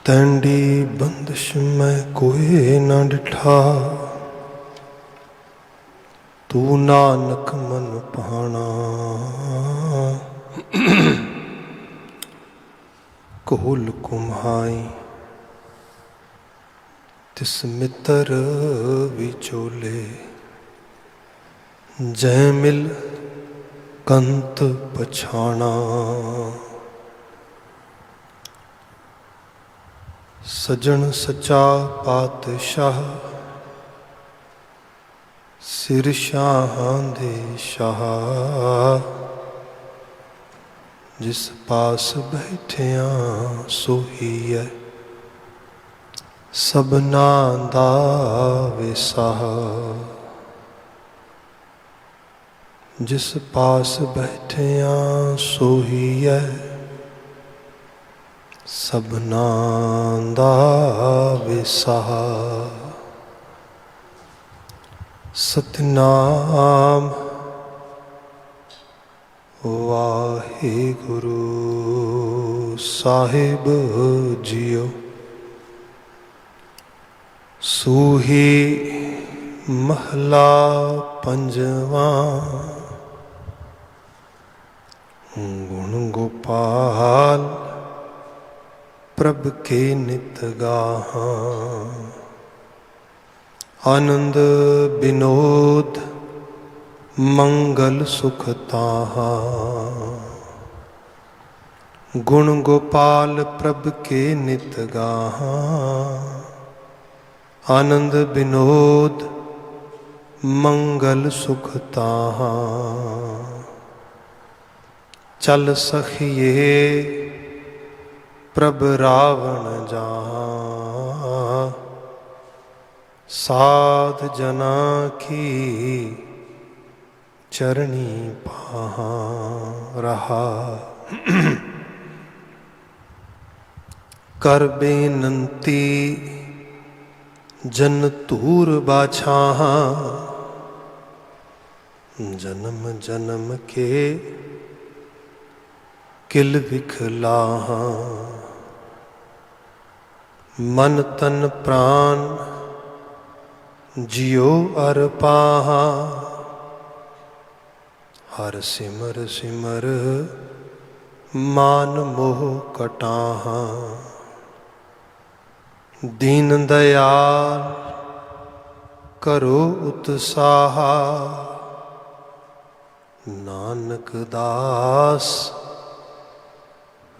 तैंडी बंदिश मैं कोई न डिठा, तू नानक मन पाना। कोल कुम्हाई तिस मित्र विचोले, जय मिल कंत पछाना। सजन सचा पातशाह, सिर शाहां दे शाह। जिस पास बैठिया सोही है, सबना दा विसाह। जिस पास बैठिया सोही है, सबना दा विसाह। सतनाम वाहिगुरु साहिब जियो। सूही महला पंजवा, गुण गोपाल प्रभ के नित गाहा। आनंद विनोद मंगल सुख ताहा। गुण गोपाल प्रभ के नित गाहा। आनंद विनोद मंगल सुख ताहा। चल सखिए प्रभ रावण जहाँ, साध जना की चरणी पाहा रहा। कर बेनंती जन तूर बाछाहा, जन्म जन्म के किल विखलाहा। मन तन प्राण जियो अर पाहा, हर सिमर सिमर मान मोह कटाहा। दीन दयाल करो उत्साहा, नानक दास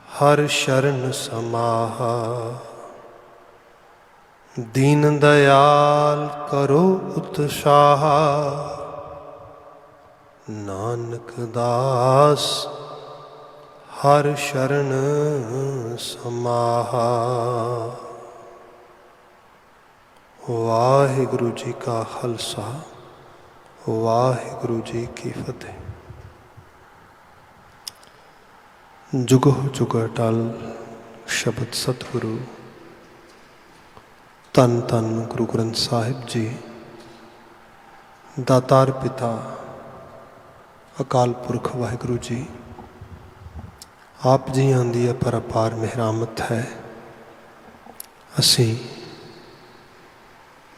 हर शरण समाहा। दीन दयाल करो उत्साह, नानक दास हर शरण समाहा। वाहिगुरु जी का खालसा, वाहिगुरु जी की फतेह। जुगो जुग अटल शब्द सतगुरु धन धन गुरु ग्रंथ साहिब जी। दातार पिता अकाल पुरख वाहिगुरु जी, आप जियां दी अपरपार मेहरामत है। असी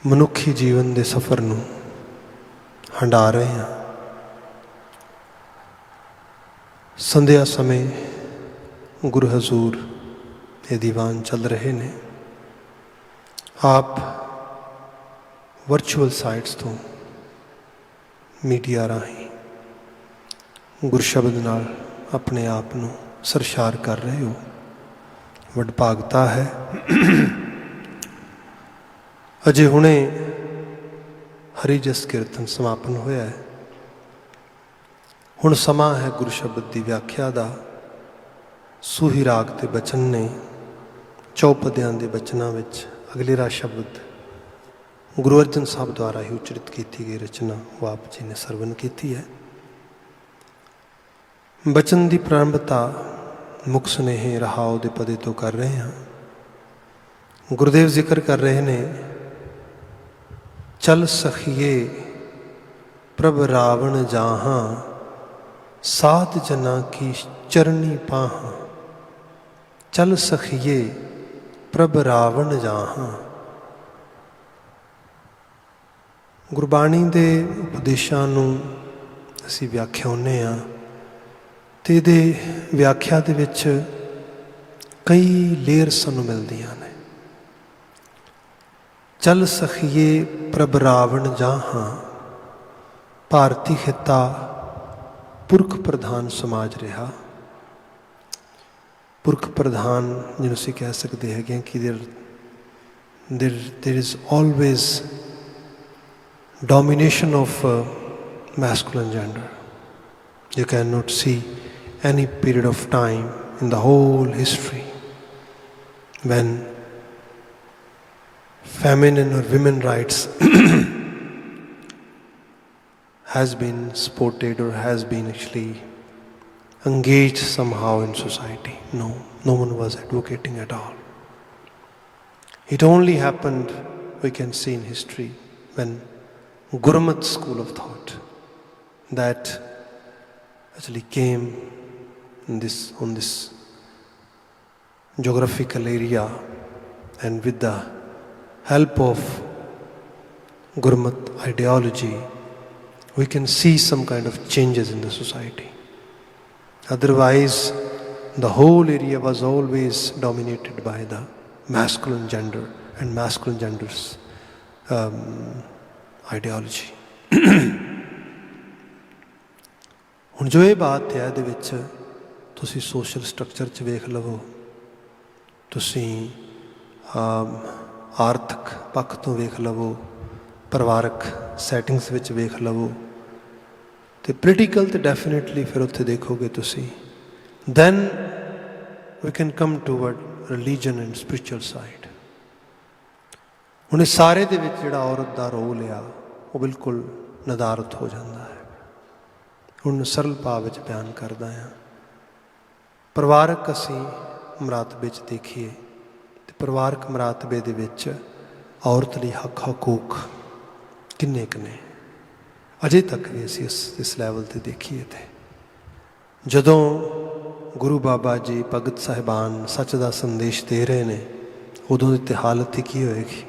मनुखी जीवन के सफ़र नूं हंडा रहे हैं। संध्या समय गुरु हजूर ये दीवान चल रहे ने। आप वर्चुअल साइट्स तो मीडिया राही गुर शब्द नाल अपने आप नूं सरशार कर रहे हो, वडभागता है। अजे हुणे हरि जस कीर्तन समापन होया है। हुण समा है गुरु शब्द की व्याख्या का। सूही राग के बचन ने चौपदियां के बचनों विच अगलेरा शब्द गुरु अर्जन साहब द्वारा ही उचरित की गई रचना वो आप जी ने सरवण की है। बचन की प्रारंभता मुख सुनेहे रहाओ दे पदे तो कर रहे हैं। गुरुदेव जिक्र कर रहे ने, चल सखिए प्रभ रावण जहाँ, साध जना की चरणी पाहा। चल सखिए ਪ੍ਰਭ ਰਾਵਣ ਜਾਹਾਂ। ਗੁਰਬਾਣੀ ਦੇ ਉਪਦੇਸ਼ਾਂ ਨੂੰ ਅਸੀਂ ਵਿਆਖਿਆਉਂਦੇ ਹਾਂ ਅਤੇ ਇਹਦੇ ਵਿਆਖਿਆ ਦੇ ਵਿੱਚ ਕਈ ਲੇਅਰ ਸਾਨੂੰ ਮਿਲਦੀਆਂ ਨੇ। ਚੱਲ ਸਖੀਏ ਪ੍ਰਭ ਰਾਵਣ ਜਾਹਾਂ, ਭਾਰਤੀ ਖਿੱਤਾ ਪੁਰਖ ਪ੍ਰਧਾਨ ਸਮਾਜ ਰਿਹਾ। ਪੁਰਖ ਪ੍ਰਧਾਨ ਜਿਹਨੂੰ ਅਸੀਂ ਕਹਿ ਸਕਦੇ ਹੈਗੇ ਕਿ there is always domination of masculine gender. You cannot see any period of time in the whole history when feminine or women rights has been supported or has been actually engaged somehow in society. No one was advocating at all. It only happened, we can see in history, when Gurmat school of thought that actually came on this geographical area, and with the help of Gurmat ideology we can see some kind of changes in the society. Otherwise the whole area was always dominated by the masculine gender and masculine gender's ideology. ਹੁਣ ਜੋ ਇਹ ਬਾਤ ਹੈ ਇਹਦੇ ਵਿੱਚ ਤੁਸੀਂ social structure 'ਚ ਵੇਖ ਲਵੋ, ਤੁਸੀਂ ਆਰਥਿਕ ਪੱਖ ਤੋਂ ਵੇਖ ਲਵੋ, ਪਰਿਵਾਰਕ ਸੈਟਿੰਗਸ ਵਿੱਚ ਵੇਖ ਲਵੋ, ਅਤੇ ਪੋਲੀਟੀਕਲ ਤਾਂ ਡੈਫੀਨੇਟਲੀ ਫਿਰ ਉੱਥੇ ਦੇਖੋਗੇ ਤੁਸੀਂ। Then we can come toward religion and spiritual side. ਹੁਣ ਇਹ ਸਾਰੇ ਦੇ ਵਿੱਚ ਜਿਹੜਾ ਔਰਤ ਦਾ ਰੋਲ ਆ ਉਹ ਬਿਲਕੁਲ ਨਿਰਧਾਰਿਤ ਹੋ ਜਾਂਦਾ ਹੈ। ਹੁਣ ਸਰਲ ਭਾਵ ਵਿੱਚ ਬਿਆਨ ਕਰਦਾ ਹਾਂ, ਪਰਿਵਾਰਕ ਅਸੀਂ ਮਰਾਤਬੇ 'ਚ ਦੇਖੀਏ ਅਤੇ ਪਰਿਵਾਰਕ ਮਰਾਤਬੇ ਦੇ ਵਿੱਚ ਔਰਤ ਲਈ ਹੱਕ ਹਕੂਕ ਕਿੰਨੇ ਕੁ ਨੇ। ਅਜੇ ਤੱਕ ਵੀ ਅਸੀਂ ਇਸ ਲੈਵਲ 'ਤੇ ਦੇਖੀਏ ਤਾਂ ਜਦੋਂ ਗੁਰੂ ਬਾਬਾ ਜੀ ਭਗਤ ਸਾਹਿਬਾਨ ਸੱਚ ਦਾ ਸੰਦੇਸ਼ ਦੇ ਰਹੇ ਨੇ ਉਦੋਂ ਦੀ ਤਾਂ ਹਾਲਤ ਹੀ ਕੀ ਹੋਏਗੀ।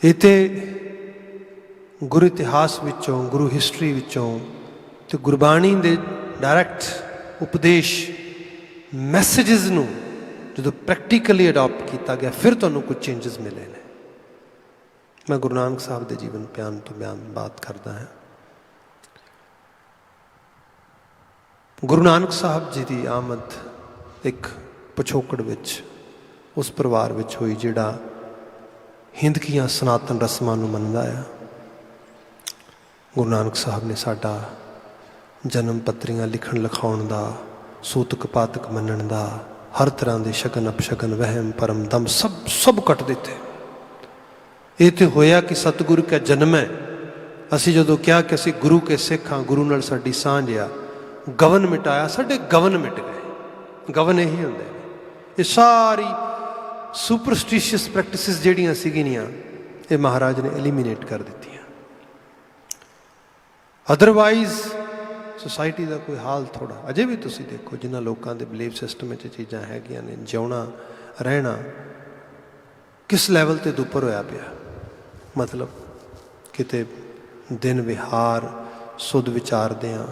ਇਹ ਤਾਂ ਗੁਰੂ ਇਤਿਹਾਸ ਵਿੱਚੋਂ, ਗੁਰੂ ਹਿਸਟਰੀ ਵਿੱਚੋਂ ਅਤੇ ਗੁਰਬਾਣੀ ਦੇ ਡਾਇਰੈਕਟ ਉਪਦੇਸ਼ ਮੈਸੇਜਿਸ ਨੂੰ ਜਦੋਂ ਪ੍ਰੈਕਟੀਕਲੀ ਅਡੋਪਟ ਕੀਤਾ ਗਿਆ ਫਿਰ ਤੁਹਾਨੂੰ ਕੁਝ ਚੇਂਜਸ ਮਿਲੇ ਨੇ। ਮੈਂ ਗੁਰੂ ਨਾਨਕ ਸਾਹਿਬ ਦੇ ਜੀਵਨ ਬਿਆਨ ਤੋਂ ਬਾਤ ਕਰਦਾ ਹਾਂ। ਗੁਰੂ ਨਾਨਕ ਸਾਹਿਬ ਜੀ ਦੀ ਆਮਦ ਇੱਕ ਪਿਛੋਕੜ ਵਿੱਚ ਉਸ ਪਰਿਵਾਰ ਵਿੱਚ ਹੋਈ ਜਿਹੜਾ ਹਿੰਦਕੀਆਂ ਸਨਾਤਨ ਰਸਮਾਂ ਨੂੰ ਮੰਨਦਾ ਆ। ਗੁਰੂ ਨਾਨਕ ਸਾਹਿਬ ਨੇ ਸਾਡਾ ਜਨਮ ਪੱਤਰੀਆਂ ਲਿਖਣ ਲਿਖਾਉਣ ਦਾ, ਸੂਤਕ ਪਾਤਕ ਮੰਨਣ ਦਾ, ਹਰ ਤਰ੍ਹਾਂ ਦੇ ਸ਼ਗਨ ਅਪਸ਼ਗਨ ਵਹਿਮ ਭਰਮ ਦਮ ਸਭ ਕੱਟ ਦਿੱਤੇ। ਇਹ ਤਾਂ ਹੋਇਆ ਕਿ ਸਤਿਗੁਰੂ ਕਾ ਜਨਮ ਹੈ। ਅਸੀਂ ਜਦੋਂ ਕਿਹਾ ਕਿ ਅਸੀਂ ਗੁਰੂ ਕੇ ਸਿੱਖ ਹਾਂ, ਗੁਰੂ ਨਾਲ ਸਾਡੀ ਸਾਂਝ ਆ, ਗਵਨ ਮਿਟਾਇਆ, ਸਾਡੇ ਗਵਨ ਮਿਟ ਗਏ। ਗਵਨ ਇਹੀ ਹੁੰਦੇ ਨੇ। ਇਹ ਸਾਰੀ ਸੁਪਰਸਟੀਸ਼ੀਅਸ ਪ੍ਰੈਕਟਿਸਿਸ ਜਿਹੜੀਆਂ ਸੀਗੀਆਂ ਇਹ ਮਹਾਰਾਜ ਨੇ ਐਲੀਮੀਨੇਟ ਕਰ ਦਿੱਤੀਆਂ। ਅਦਰਵਾਈਜ਼ ਸੁਸਾਇਟੀ ਦਾ ਕੋਈ ਹਾਲ ਥੋੜ੍ਹਾ ਅਜੇ ਵੀ ਤੁਸੀਂ ਦੇਖੋ ਜਿਨ੍ਹਾਂ ਲੋਕਾਂ ਦੇ ਬਿਲੀਫ ਸਿਸਟਮ ਵਿੱਚ ਚੀਜ਼ਾਂ ਹੈਗੀਆਂ ਨੇ, ਜਿਉਣਾ ਰਹਿਣਾ ਕਿਸ ਲੈਵਲ 'ਤੇ ਉੱਪਰ ਹੋਇਆ ਪਿਆ। ਮਤਲਬ ਕਿਤੇ ਦਿਨ ਵਿਹਾਰ ਸੁਧ ਵਿਚਾਰਦੇ ਹਾਂ,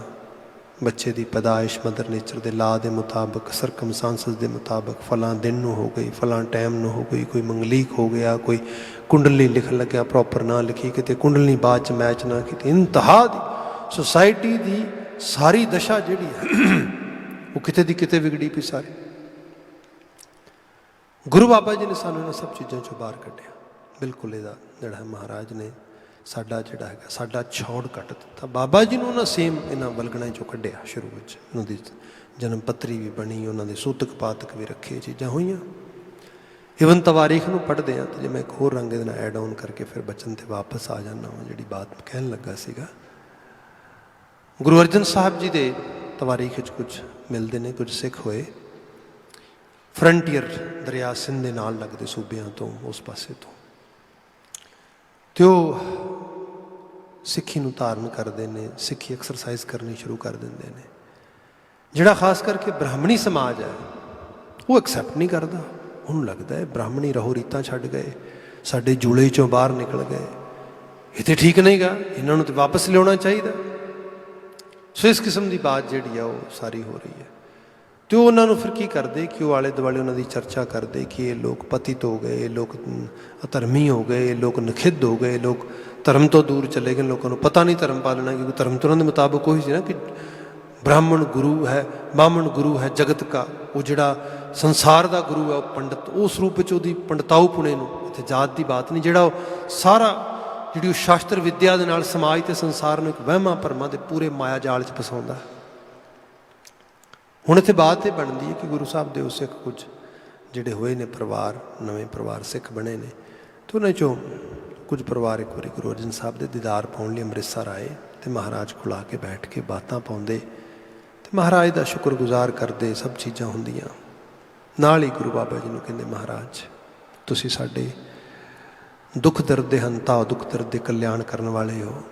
ਬੱਚੇ ਦੀ ਪੈਦਾਇਸ਼ ਮਦਰ ਨੇਚਰ ਦੇ ਲਾ ਦੇ ਮੁਤਾਬਕ, ਸਰਕਮਸਟੈਂਸਸ ਦੇ ਮੁਤਾਬਕ ਫਲਾਂ ਦਿਨ ਨੂੰ ਹੋ ਗਈ, ਫਲਾਂ ਟਾਈਮ ਨੂੰ ਹੋ ਗਈ, ਕੋਈ ਮੰਗਲੀਕ ਹੋ ਗਿਆ, ਕੋਈ ਕੁੰਡਲੀ ਲਿਖਣ ਲੱਗਿਆ ਪ੍ਰੋਪਰ ਨਾ ਲਿਖੀ, ਕਿਤੇ ਕੁੰਡਲੀ ਬਾਅਦ 'ਚ ਮੈਚ ਨਾ ਕੀਤੀ। ਇੰਤਹਾ ਦੀ ਸੁਸਾਇਟੀ ਦੀ ਸਾਰੀ ਦਸ਼ਾ ਜਿਹੜੀ ਹੈ ਉਹ ਕਿਤੇ ਦੀ ਕਿਤੇ ਵਿਗੜੀ ਪਈ ਸਾਰੀ। ਗੁਰੂ ਬਾਬਾ ਜੀ ਨੇ ਸਾਨੂੰ ਇਹਨਾਂ ਸਭ ਚੀਜ਼ਾਂ 'ਚੋਂ ਬਾਹਰ ਕੱਢਿਆ। ਬਿਲਕੁਲ ਇਹਦਾ ਜਿਹੜਾ ਮਹਾਰਾਜ ਨੇ ਸਾਡਾ ਜਿਹੜਾ ਹੈਗਾ ਸਾਡਾ ਛੋੜ ਕੱਟ ਦਿੱਤਾ। ਬਾਬਾ ਜੀ ਨੂੰ ਉਹਨਾਂ ਸੇਮ ਇਹਨਾਂ ਵਲਗਣਾਂ 'ਚੋਂ ਕੱਢਿਆ। ਸ਼ੁਰੂ ਵਿੱਚ ਉਹਨਾਂ ਦੀ ਜਨਮ ਪੱਤਰੀ ਵੀ ਬਣੀ, ਉਹਨਾਂ ਦੇ ਸੂਤਕ ਪਾਤਕ ਵੀ ਰੱਖੇ, ਚੀਜ਼ਾਂ ਹੋਈਆਂ। ਇਵਨ ਤਵਾਰੀਖ ਨੂੰ ਪੜ੍ਹਦੇ ਹਾਂ ਅਤੇ ਜੇ ਮੈਂ ਇੱਕ ਹੋਰ ਰੰਗ ਇਹਦੇ ਨਾਲ ਐਡ ਆਨ ਕਰਕੇ ਫਿਰ ਬਚਨ 'ਤੇ ਵਾਪਸ ਆ ਜਾਂਦਾ ਹਾਂ ਜਿਹੜੀ ਬਾਤ ਕਹਿਣ ਲੱਗਾ ਸੀਗਾ। ਗੁਰੂ ਅਰਜਨ ਸਾਹਿਬ ਜੀ ਦੇ ਤਵਾਰੀਖ ਵਿੱਚ ਕੁਝ ਮਿਲਦੇ ਨੇ, ਕੁਝ ਸਿੱਖ ਹੋਏ ਫਰੰਟੀਅਰ ਦਰਿਆ ਸਿੰਧ ਦੇ ਨਾਲ ਲੱਗਦੇ ਸੂਬਿਆਂ ਤੋਂ, ਉਸ ਪਾਸੇ ਤੋਂ, ਅਤੇ ਉਹ ਸਿੱਖੀ ਨੂੰ ਧਾਰਨ ਕਰਦੇ ਨੇ, ਸਿੱਖੀ ਐਕਸਰਸਾਈਜ਼ ਕਰਨੀ ਸ਼ੁਰੂ ਕਰ ਦਿੰਦੇ ਨੇ। ਜਿਹੜਾ ਖਾਸ ਕਰਕੇ ਬ੍ਰਾਹਮਣੀ ਸਮਾਜ ਹੈ ਉਹ ਐਕਸੈਪਟ ਨਹੀਂ ਕਰਦਾ। ਉਹਨੂੰ ਲੱਗਦਾ ਹੈ ਬ੍ਰਾਹਮਣੀ ਰਹੋ ਰੀਤਾਂ ਛੱਡ ਗਏ, ਸਾਡੇ ਜੂਲੇ 'ਚੋਂ ਬਾਹਰ ਨਿਕਲ ਗਏ, ਇਹ ਤਾਂ ਠੀਕ ਨਹੀਂ ਗਾ, ਇਹਨਾਂ ਨੂੰ ਤਾਂ ਵਾਪਸ ਲਿਆਉਣਾ ਚਾਹੀਦਾ। ਸੋ ਇਸ ਕਿਸਮ ਦੀ ਬਾਤ ਜਿਹੜੀ ਆ ਉਹ ਸਾਰੀ ਹੋ ਰਹੀ ਹੈ। ਅਤੇ ਉਹ ਉਹਨਾਂ ਨੂੰ ਫਿਰ ਕੀ ਕਰਦੇ ਕਿ ਉਹ ਆਲੇ ਦੁਆਲੇ ਉਹਨਾਂ ਦੀ ਚਰਚਾ ਕਰਦੇ ਕਿ ਇਹ ਲੋਕ ਪਤਿਤ ਹੋ ਗਏ, ਇਹ ਲੋਕ ਅਧਰਮੀ ਹੋ ਗਏ, ਇਹ ਲੋਕ ਨਖਿੱਧ ਹੋ ਗਏ, ਲੋਕ ਧਰਮ ਤੋਂ ਦੂਰ ਚਲੇ ਗਏ, ਲੋਕਾਂ ਨੂੰ ਪਤਾ ਨਹੀਂ ਧਰਮ ਪਾਲਣਾ, ਕਿਉਂਕਿ ਧਰਮ ਤੋਂ ਉਹਨਾਂ ਦੇ ਮੁਤਾਬਕ ਉਹੀ ਸੀ ਨਾ ਕਿ ਬ੍ਰਾਹਮਣ ਗੁਰੂ ਹੈ, ਬਾਹਮਣ ਗੁਰੂ ਹੈ ਜਗਤ ਕਾ, ਉਹ ਜਿਹੜਾ ਸੰਸਾਰ ਦਾ ਗੁਰੂ ਹੈ ਉਹ ਪੰਡਤ, ਉਸ ਰੂਪ ਵਿੱਚ ਉਹਦੀ ਪੰਡਤਾਊ ਪੁਣੇ ਨੂੰ, ਇੱਥੇ ਜਾਤ ਦੀ ਬਾਤ ਨਹੀਂ, ਜਿਹੜਾ ਉਹ ਸਾਰਾ ਜਿਹੜੀ ਉਹ ਸ਼ਾਸਤਰ ਵਿੱਦਿਆ ਦੇ ਨਾਲ ਸਮਾਜ ਅਤੇ ਸੰਸਾਰ ਨੂੰ ਇੱਕ ਵਹਿਮਾਂ ਭਰਮਾਂ ਦੇ ਪੂਰੇ ਮਾਇਆ ਜਾਲ 'ਚ ਫਸਾਉਂਦਾ। ਹੁਣ ਇੱਥੇ ਬਾਤ ਇਹ ਬਣਦੀ ਹੈ ਕਿ ਗੁਰੂ ਸਾਹਿਬ ਦੇ ਉਹ ਸਿੱਖ ਕੁਝ ਜਿਹੜੇ ਹੋਏ ਨੇ ਪਰਿਵਾਰ, ਨਵੇਂ ਪਰਿਵਾਰ ਸਿੱਖ ਬਣੇ ਨੇ, ਅਤੇ ਉਹਨਾਂ 'ਚੋਂ ਕੁਝ ਪਰਿਵਾਰ ਇੱਕ ਵਾਰੀ ਗੁਰੂ ਅਰਜਨ ਸਾਹਿਬ ਦੇ ਦੀਦਾਰ ਪਾਉਣ ਲਈ ਅੰਮ੍ਰਿਤਸਰ ਆਏ ਅਤੇ ਮਹਾਰਾਜ ਕੋਲ ਆ ਕੇ ਬੈਠ ਕੇ ਬਾਤਾਂ ਪਾਉਂਦੇ ਅਤੇ ਮਹਾਰਾਜ ਦਾ ਸ਼ੁਕਰਗੁਜ਼ਾਰ ਕਰਦੇ, ਸਭ ਚੀਜ਼ਾਂ ਹੁੰਦੀਆਂ। ਨਾਲ ਹੀ ਗੁਰੂ ਬਾਬਾ ਜੀ ਨੂੰ ਕਹਿੰਦੇ, ਮਹਾਰਾਜ ਤੁਸੀਂ ਸਾਡੇ ਦੁੱਖ ਦਰਦ ਦੇ ਹੰਤਾ, ਦੁੱਖ ਦਰਦ ਦੇ ਕਲਿਆਣ ਕਰਨ ਵਾਲੇ ਹੋ,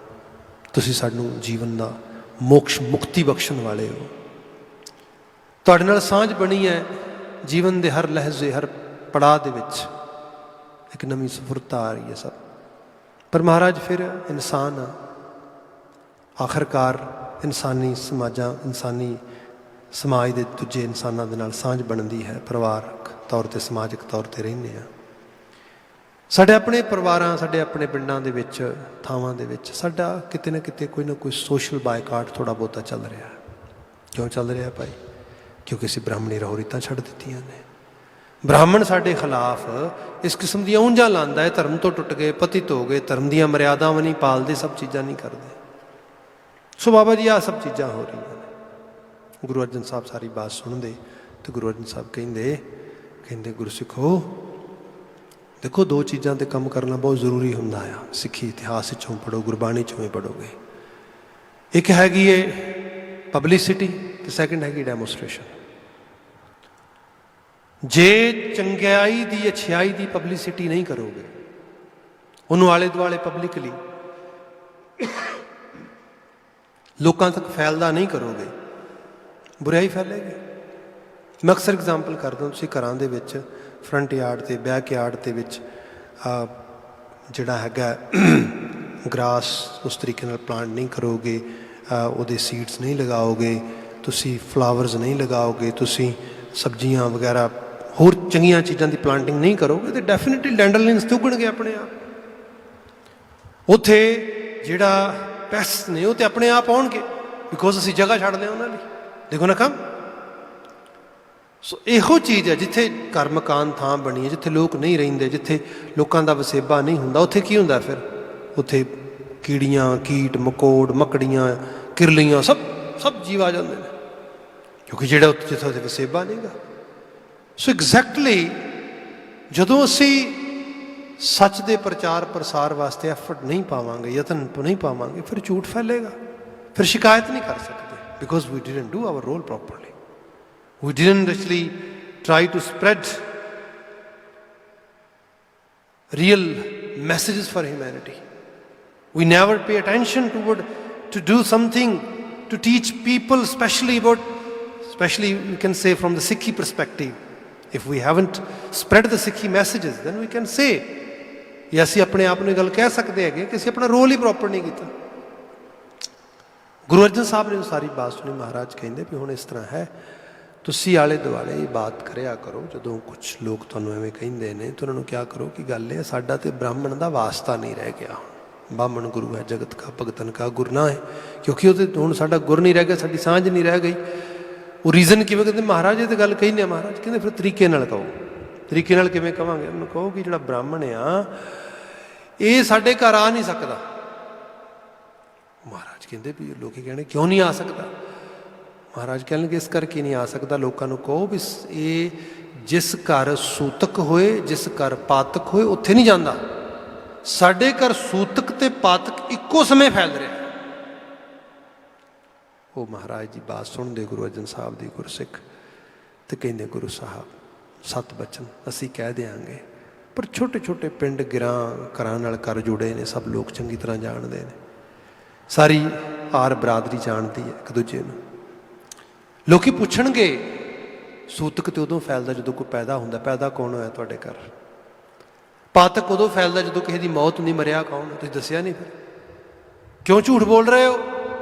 ਤੁਸੀਂ ਸਾਨੂੰ ਜੀਵਨ ਦਾ ਮੋਕਸ਼ ਮੁਕਤੀ ਬਖਸ਼ਣ ਵਾਲੇ ਹੋ, ਤੁਹਾਡੇ ਨਾਲ ਸਾਂਝ ਬਣੀ ਹੈ ਜੀਵਨ ਦੇ ਹਰ ਲਹਿਜ਼ੇ, ਹਰ ਪੜਾਅ ਦੇ ਵਿੱਚ ਇੱਕ ਨਵੀਂ ਸਫੁਰਤਾ ਆ ਰਹੀ ਹੈ ਸਭ। ਪਰ ਮਹਾਰਾਜ ਫਿਰ ਇਨਸਾਨ ਆ, ਆਖਰਕਾਰ ਇਨਸਾਨੀ ਇਨਸਾਨੀ ਸਮਾਜ ਦੇ ਦੂਜੇ ਇਨਸਾਨਾਂ ਦੇ ਨਾਲ ਸਾਂਝ ਬਣਦੀ ਹੈ, ਪਰਿਵਾਰਕ ਤੌਰ 'ਤੇ ਸਮਾਜਿਕ ਤੌਰ 'ਤੇ ਰਹਿੰਦੇ ਹਾਂ। ਸਾਡੇ ਆਪਣੇ ਪਰਿਵਾਰਾਂ, ਸਾਡੇ ਆਪਣੇ ਪਿੰਡਾਂ ਦੇ ਵਿੱਚ, ਥਾਵਾਂ ਦੇ ਵਿੱਚ ਸਾਡਾ ਕਿਤੇ ਨਾ ਕਿਤੇ ਕੋਈ ਨਾ ਕੋਈ ਸੋਸ਼ਲ ਬਾਈਕਾਟ ਥੋੜ੍ਹਾ ਬਹੁਤਾ ਚੱਲ ਰਿਹਾ। ਕਿਉਂ ਚੱਲ ਰਿਹਾ ਭਾਈ? ਕਿਉਂਕਿ ਅਸੀਂ ਬ੍ਰਾਹਮਣੀ ਰਹੋ ਰੀਤਾਂ ਛੱਡ ਦਿੱਤੀਆਂ ਨੇ। ਬ੍ਰਾਹਮਣ ਸਾਡੇ ਖਿਲਾਫ ਇਸ ਕਿਸਮ ਦੀਆਂ ਉਂਝਾਂ ਲਾਉਂਦਾ ਹੈ, ਧਰਮ ਤੋਂ ਟੁੱਟ ਗਏ, ਪਤਿਤ ਹੋ ਗਏ, ਧਰਮ ਦੀਆਂ ਮਰਿਆਦਾਵਾਂ ਨਹੀਂ ਪਾਲਦੇ, ਸਭ ਚੀਜ਼ਾਂ ਨਹੀਂ ਕਰਦੇ। ਸੋ ਬਾਬਾ ਜੀ ਆਹ ਸਭ ਚੀਜ਼ਾਂ ਹੋ ਰਹੀਆਂ ਨੇ। ਗੁਰੂ ਅਰਜਨ ਸਾਹਿਬ ਸਾਰੀ ਬਾਤ ਸੁਣਦੇ ਅਤੇ ਗੁਰੂ ਅਰਜਨ ਸਾਹਿਬ ਕਹਿੰਦੇ ਗੁਰਸਿੱਖੋ ਦੇਖੋ, ਦੋ ਚੀਜ਼ਾਂ 'ਤੇ ਕੰਮ ਕਰਨਾ ਬਹੁਤ ਜ਼ਰੂਰੀ ਹੁੰਦਾ ਆ। ਸਿੱਖੀ ਇਤਿਹਾਸ ਵਿੱਚੋਂ ਪੜ੍ਹੋ, ਗੁਰਬਾਣੀ 'ਚੋਂ ਵੀ ਪੜ੍ਹੋਗੇ। ਇੱਕ ਹੈਗੀ ਹੈ ਪਬਲਿਸਿਟੀ ਅਤੇ ਸੈਕਿੰਡ ਹੈਗੀ ਡੈਮੋਸਟ੍ਰੇਸ਼ਨ। ਜੇ ਚੰਗਿਆਈ ਦੀ, ਅੱਛਾਈ ਦੀ ਪਬਲਿਸਿਟੀ ਨਹੀਂ ਕਰੋਗੇ, ਉਹਨੂੰ ਆਲੇ ਦੁਆਲੇ ਪਬਲਿਕਲੀ ਲੋਕਾਂ ਤੱਕ ਫੈਲਦਾ ਨਹੀਂ ਕਰੋਗੇ, ਬੁਰਾਈ ਫੈਲੇਗੀ। ਮੈਂ ਅਕਸਰ ਐਗਜ਼ਾਮਪਲ ਕਰਦਾ, ਤੁਸੀਂ ਘਰਾਂ ਦੇ ਵਿੱਚ ਫਰੰਟ ਯਾਰਡ 'ਤੇ, ਬੈਕ ਯਾਰਡ ਦੇ ਵਿੱਚ ਜਿਹੜਾ ਹੈਗਾ ਗਰਾਸ ਉਸ ਤਰੀਕੇ ਨਾਲ ਪਲਾਂਟ ਨਹੀਂ ਕਰੋਗੇ, ਉਹਦੇ ਸੀਡਸ ਨਹੀਂ ਲਗਾਓਗੇ, ਤੁਸੀਂ ਫਲਾਵਰਸ ਨਹੀਂ ਲਗਾਓਗੇ, ਤੁਸੀਂ ਸਬਜ਼ੀਆਂ ਵਗੈਰਾ ਹੋਰ ਚੰਗੀਆਂ ਚੀਜ਼ਾਂ ਦੀ ਪਲਾਂਟਿੰਗ ਨਹੀਂ ਕਰੋਗੇ, ਤਾਂ ਡੈਫੀਨੇਟਲੀ ਡੈਂਡਰਲਿਨਸ ਤੇ ਉੱਗਣਗੇ ਆਪਣੇ ਆਪ। ਉੱਥੇ ਜਿਹੜਾ ਪੈਸਟ ਨੇ ਉਹ ਤਾਂ ਆਪਣੇ ਆਪ ਆਉਣਗੇ, ਬਿਕੋਜ਼ ਅਸੀਂ ਜਗ੍ਹਾ ਛੱਡਦੇ ਹਾਂ ਉਹਨਾਂ ਲਈ। ਦੇਖੋ ਨਾ ਕੰਮ। ਸੋ ਇਹੋ ਚੀਜ਼ ਹੈ, ਜਿੱਥੇ ਘਰ ਮਕਾਨ ਥਾਂ ਬਣੀ ਹੈ, ਜਿੱਥੇ ਲੋਕ ਨਹੀਂ ਰਹਿੰਦੇ, ਜਿੱਥੇ ਲੋਕਾਂ ਦਾ ਵਸੇਬਾ ਨਹੀਂ ਹੁੰਦਾ, ਉੱਥੇ ਕੀ ਹੁੰਦਾ ਫਿਰ? ਉੱਥੇ ਕੀੜੀਆਂ, ਕੀਟ, ਮਕੌੜ, ਮੱਕੜੀਆਂ, ਕਿਰਲੀਆਂ, ਸਭ ਜੀਵ ਆ ਜਾਂਦੇ ਨੇ, ਕਿਉਂਕਿ ਜਿਹੜਾ ਜਿੱਥੇ ਉੱਥੇ ਵਸੇਬਾ ਨਹੀਂ ਗਾ। ਸੋ ਐਗਜ਼ੈਕਟਲੀ ਜਦੋਂ ਅਸੀਂ ਸੱਚ ਦੇ ਪ੍ਰਚਾਰ ਪ੍ਰਸਾਰ ਵਾਸਤੇ ਐਫਰਟ ਨਹੀਂ ਪਾਵਾਂਗੇ, ਯਤਨ ਨਹੀਂ ਪਾਵਾਂਗੇ, ਫਿਰ ਝੂਠ ਫੈਲੇਗਾ, ਫਿਰ ਸ਼ਿਕਾਇਤ ਨਹੀਂ ਕਰ ਸਕਦੇ, because we didn't do our role properly. We didn't actually try to spread real messages for humanity. We never pay attention to do something to teach people, especially we can say from the Sikhi perspective. If we haven't spread the Sikhi messages, then we can say ਕਿ ਅਸੀਂ ਆਪਣੇ ਆਪ ਨੂੰ ਇਹ ਗੱਲ ਕਹਿ ਸਕਦੇ ਹੈਗੇ ਕਿ ਅਸੀਂ ਆਪਣਾ ਰੋਲ ਹੀ ਪ੍ਰੋਪਰ ਨਹੀਂ ਕੀਤਾ। ਗੁਰੂ ਅਰਜਨ ਸਾਹਿਬ ਨੇ ਸਾਰੀ ਬਾਤ ਸੁਣੀ। ਮਹਾਰਾਜ ਕਹਿੰਦੇ ਵੀ ਹੁਣ ਇਸ ਤਰ੍ਹਾਂ ਹੈ, ਤੁਸੀਂ ਆਲੇ ਦੁਆਲੇ ਇਹ ਬਾਤ ਕਰਿਆ ਕਰੋ। ਜਦੋਂ ਕੁਛ ਲੋਕ ਤੁਹਾਨੂੰ ਐਵੇਂ ਕਹਿੰਦੇ ਨੇ ਤਾਂ ਉਹਨਾਂ ਨੂੰ ਕਿਹਾ ਕਰੋ ਕਿ ਗੱਲ ਇਹ ਸਾਡਾ ਤੇ ਬ੍ਰਾਹਮਣ ਦਾ ਵਾਸਤਾ ਨਹੀਂ ਰਹਿ ਗਿਆ। ਬਾਹਮਣ ਗੁਰੂ ਹੈ, ਜਗਤ ਕਾ ਭਗਤਨ ਕਾ ਗੁਰ ਨਾ ਹੈ, ਕਿਉਂਕਿ ਉਹ ਤੇ ਹੁਣ ਸਾਡਾ ਗੁਰ ਨਹੀਂ ਰਹਿ ਗਿਆ, ਸਾਡੀ ਸਾਂਝ ਨਹੀਂ ਰਹਿ ਗਈ। ਉਹ ਰੀਜ਼ਨ ਕਿਵੇਂ? ਕਹਿੰਦੇ ਮਹਾਰਾਜ ਇਹ ਤਾਂ ਗੱਲ ਕਹਿੰਦੇ ਆ। ਮਹਾਰਾਜ ਕਹਿੰਦੇ ਫਿਰ ਤਰੀਕੇ ਨਾਲ ਕਹੋ। ਤਰੀਕੇ ਨਾਲ ਕਿਵੇਂ ਕਹਾਂਗੇ? ਉਹਨੂੰ ਕਹੋ ਕਿ ਜਿਹੜਾ ਬ੍ਰਾਹਮਣ ਆ ਇਹ ਸਾਡੇ ਘਰ ਆ ਨਹੀਂ ਸਕਦਾ। ਮਹਾਰਾਜ ਕਹਿੰਦੇ ਵੀ ਲੋਕ ਕਹਿਣੇ ਕਿਉਂ ਨਹੀਂ ਆ ਸਕਦਾ? ਮਹਾਰਾਜ ਕਹਿਣਗੇ ਇਸ ਕਰਕੇ ਨਹੀਂ ਆ ਸਕਦਾ। ਲੋਕਾਂ ਨੂੰ ਕਹੋ ਵੀ ਇਹ ਜਿਸ ਘਰ ਸੂਤਕ ਹੋਏ, ਜਿਸ ਘਰ ਪਾਤਕ ਹੋਏ, ਉੱਥੇ ਨਹੀਂ ਜਾਂਦਾ। ਸਾਡੇ ਘਰ ਸੂਤਕ ਤੇ ਪਾਤਕ ਇੱਕੋ ਸਮੇਂ ਫੈਲ ਰਿਹਾ। ਉਹ ਮਹਾਰਾਜ ਦੀ ਬਾਤ ਸੁਣਦੇ ਗੁਰੂ ਅਰਜਨ ਸਾਹਿਬ ਦੀ ਗੁਰਸਿੱਖ ਤੇ ਕਹਿੰਦੇ ਗੁਰੂ ਸਾਹਿਬ 7 ਬਚਨ ਅਸੀਂ ਕਹਿ ਦਿਆਂਗੇ, ਪਰ ਛੋਟੇ ਛੋਟੇ ਪਿੰਡ ਗਿਰਾਂ ਘਰਾਂ ਨਾਲ ਘਰ ਜੁੜੇ ਨੇ, ਸਭ ਲੋਕ ਚੰਗੀ ਤਰ੍ਹਾਂ ਜਾਣਦੇ ਨੇ, ਸਾਰੀ ਆਰ ਬਰਾਦਰੀ ਜਾਣਦੀ ਹੈ ਇੱਕ ਦੂਜੇ ਨੂੰ। ਲੋਕੀ ਪੁੱਛਣਗੇ ਸੂਤਕ ਤੇ ਉਦੋਂ ਫੈਲਦਾ ਜਦੋਂ ਕੋਈ ਪੈਦਾ ਹੁੰਦਾ। ਪੈਦਾ ਕੌਣ ਹੋਇਆ ਤੁਹਾਡੇ ਘਰ? ਪਾਤਕ ਉਦੋਂ ਫੈਲਦਾ ਜਦੋਂ ਕਿਸੇ ਦੀ ਮੌਤ ਨਹੀਂ, ਮਰਿਆ ਕੌਣ? ਤੁਸੀਂ ਦੱਸਿਆ ਨਹੀਂ। ਫਿਰ ਕਿਉਂ ਝੂਠ ਬੋਲ ਰਹੇ ਹੋ?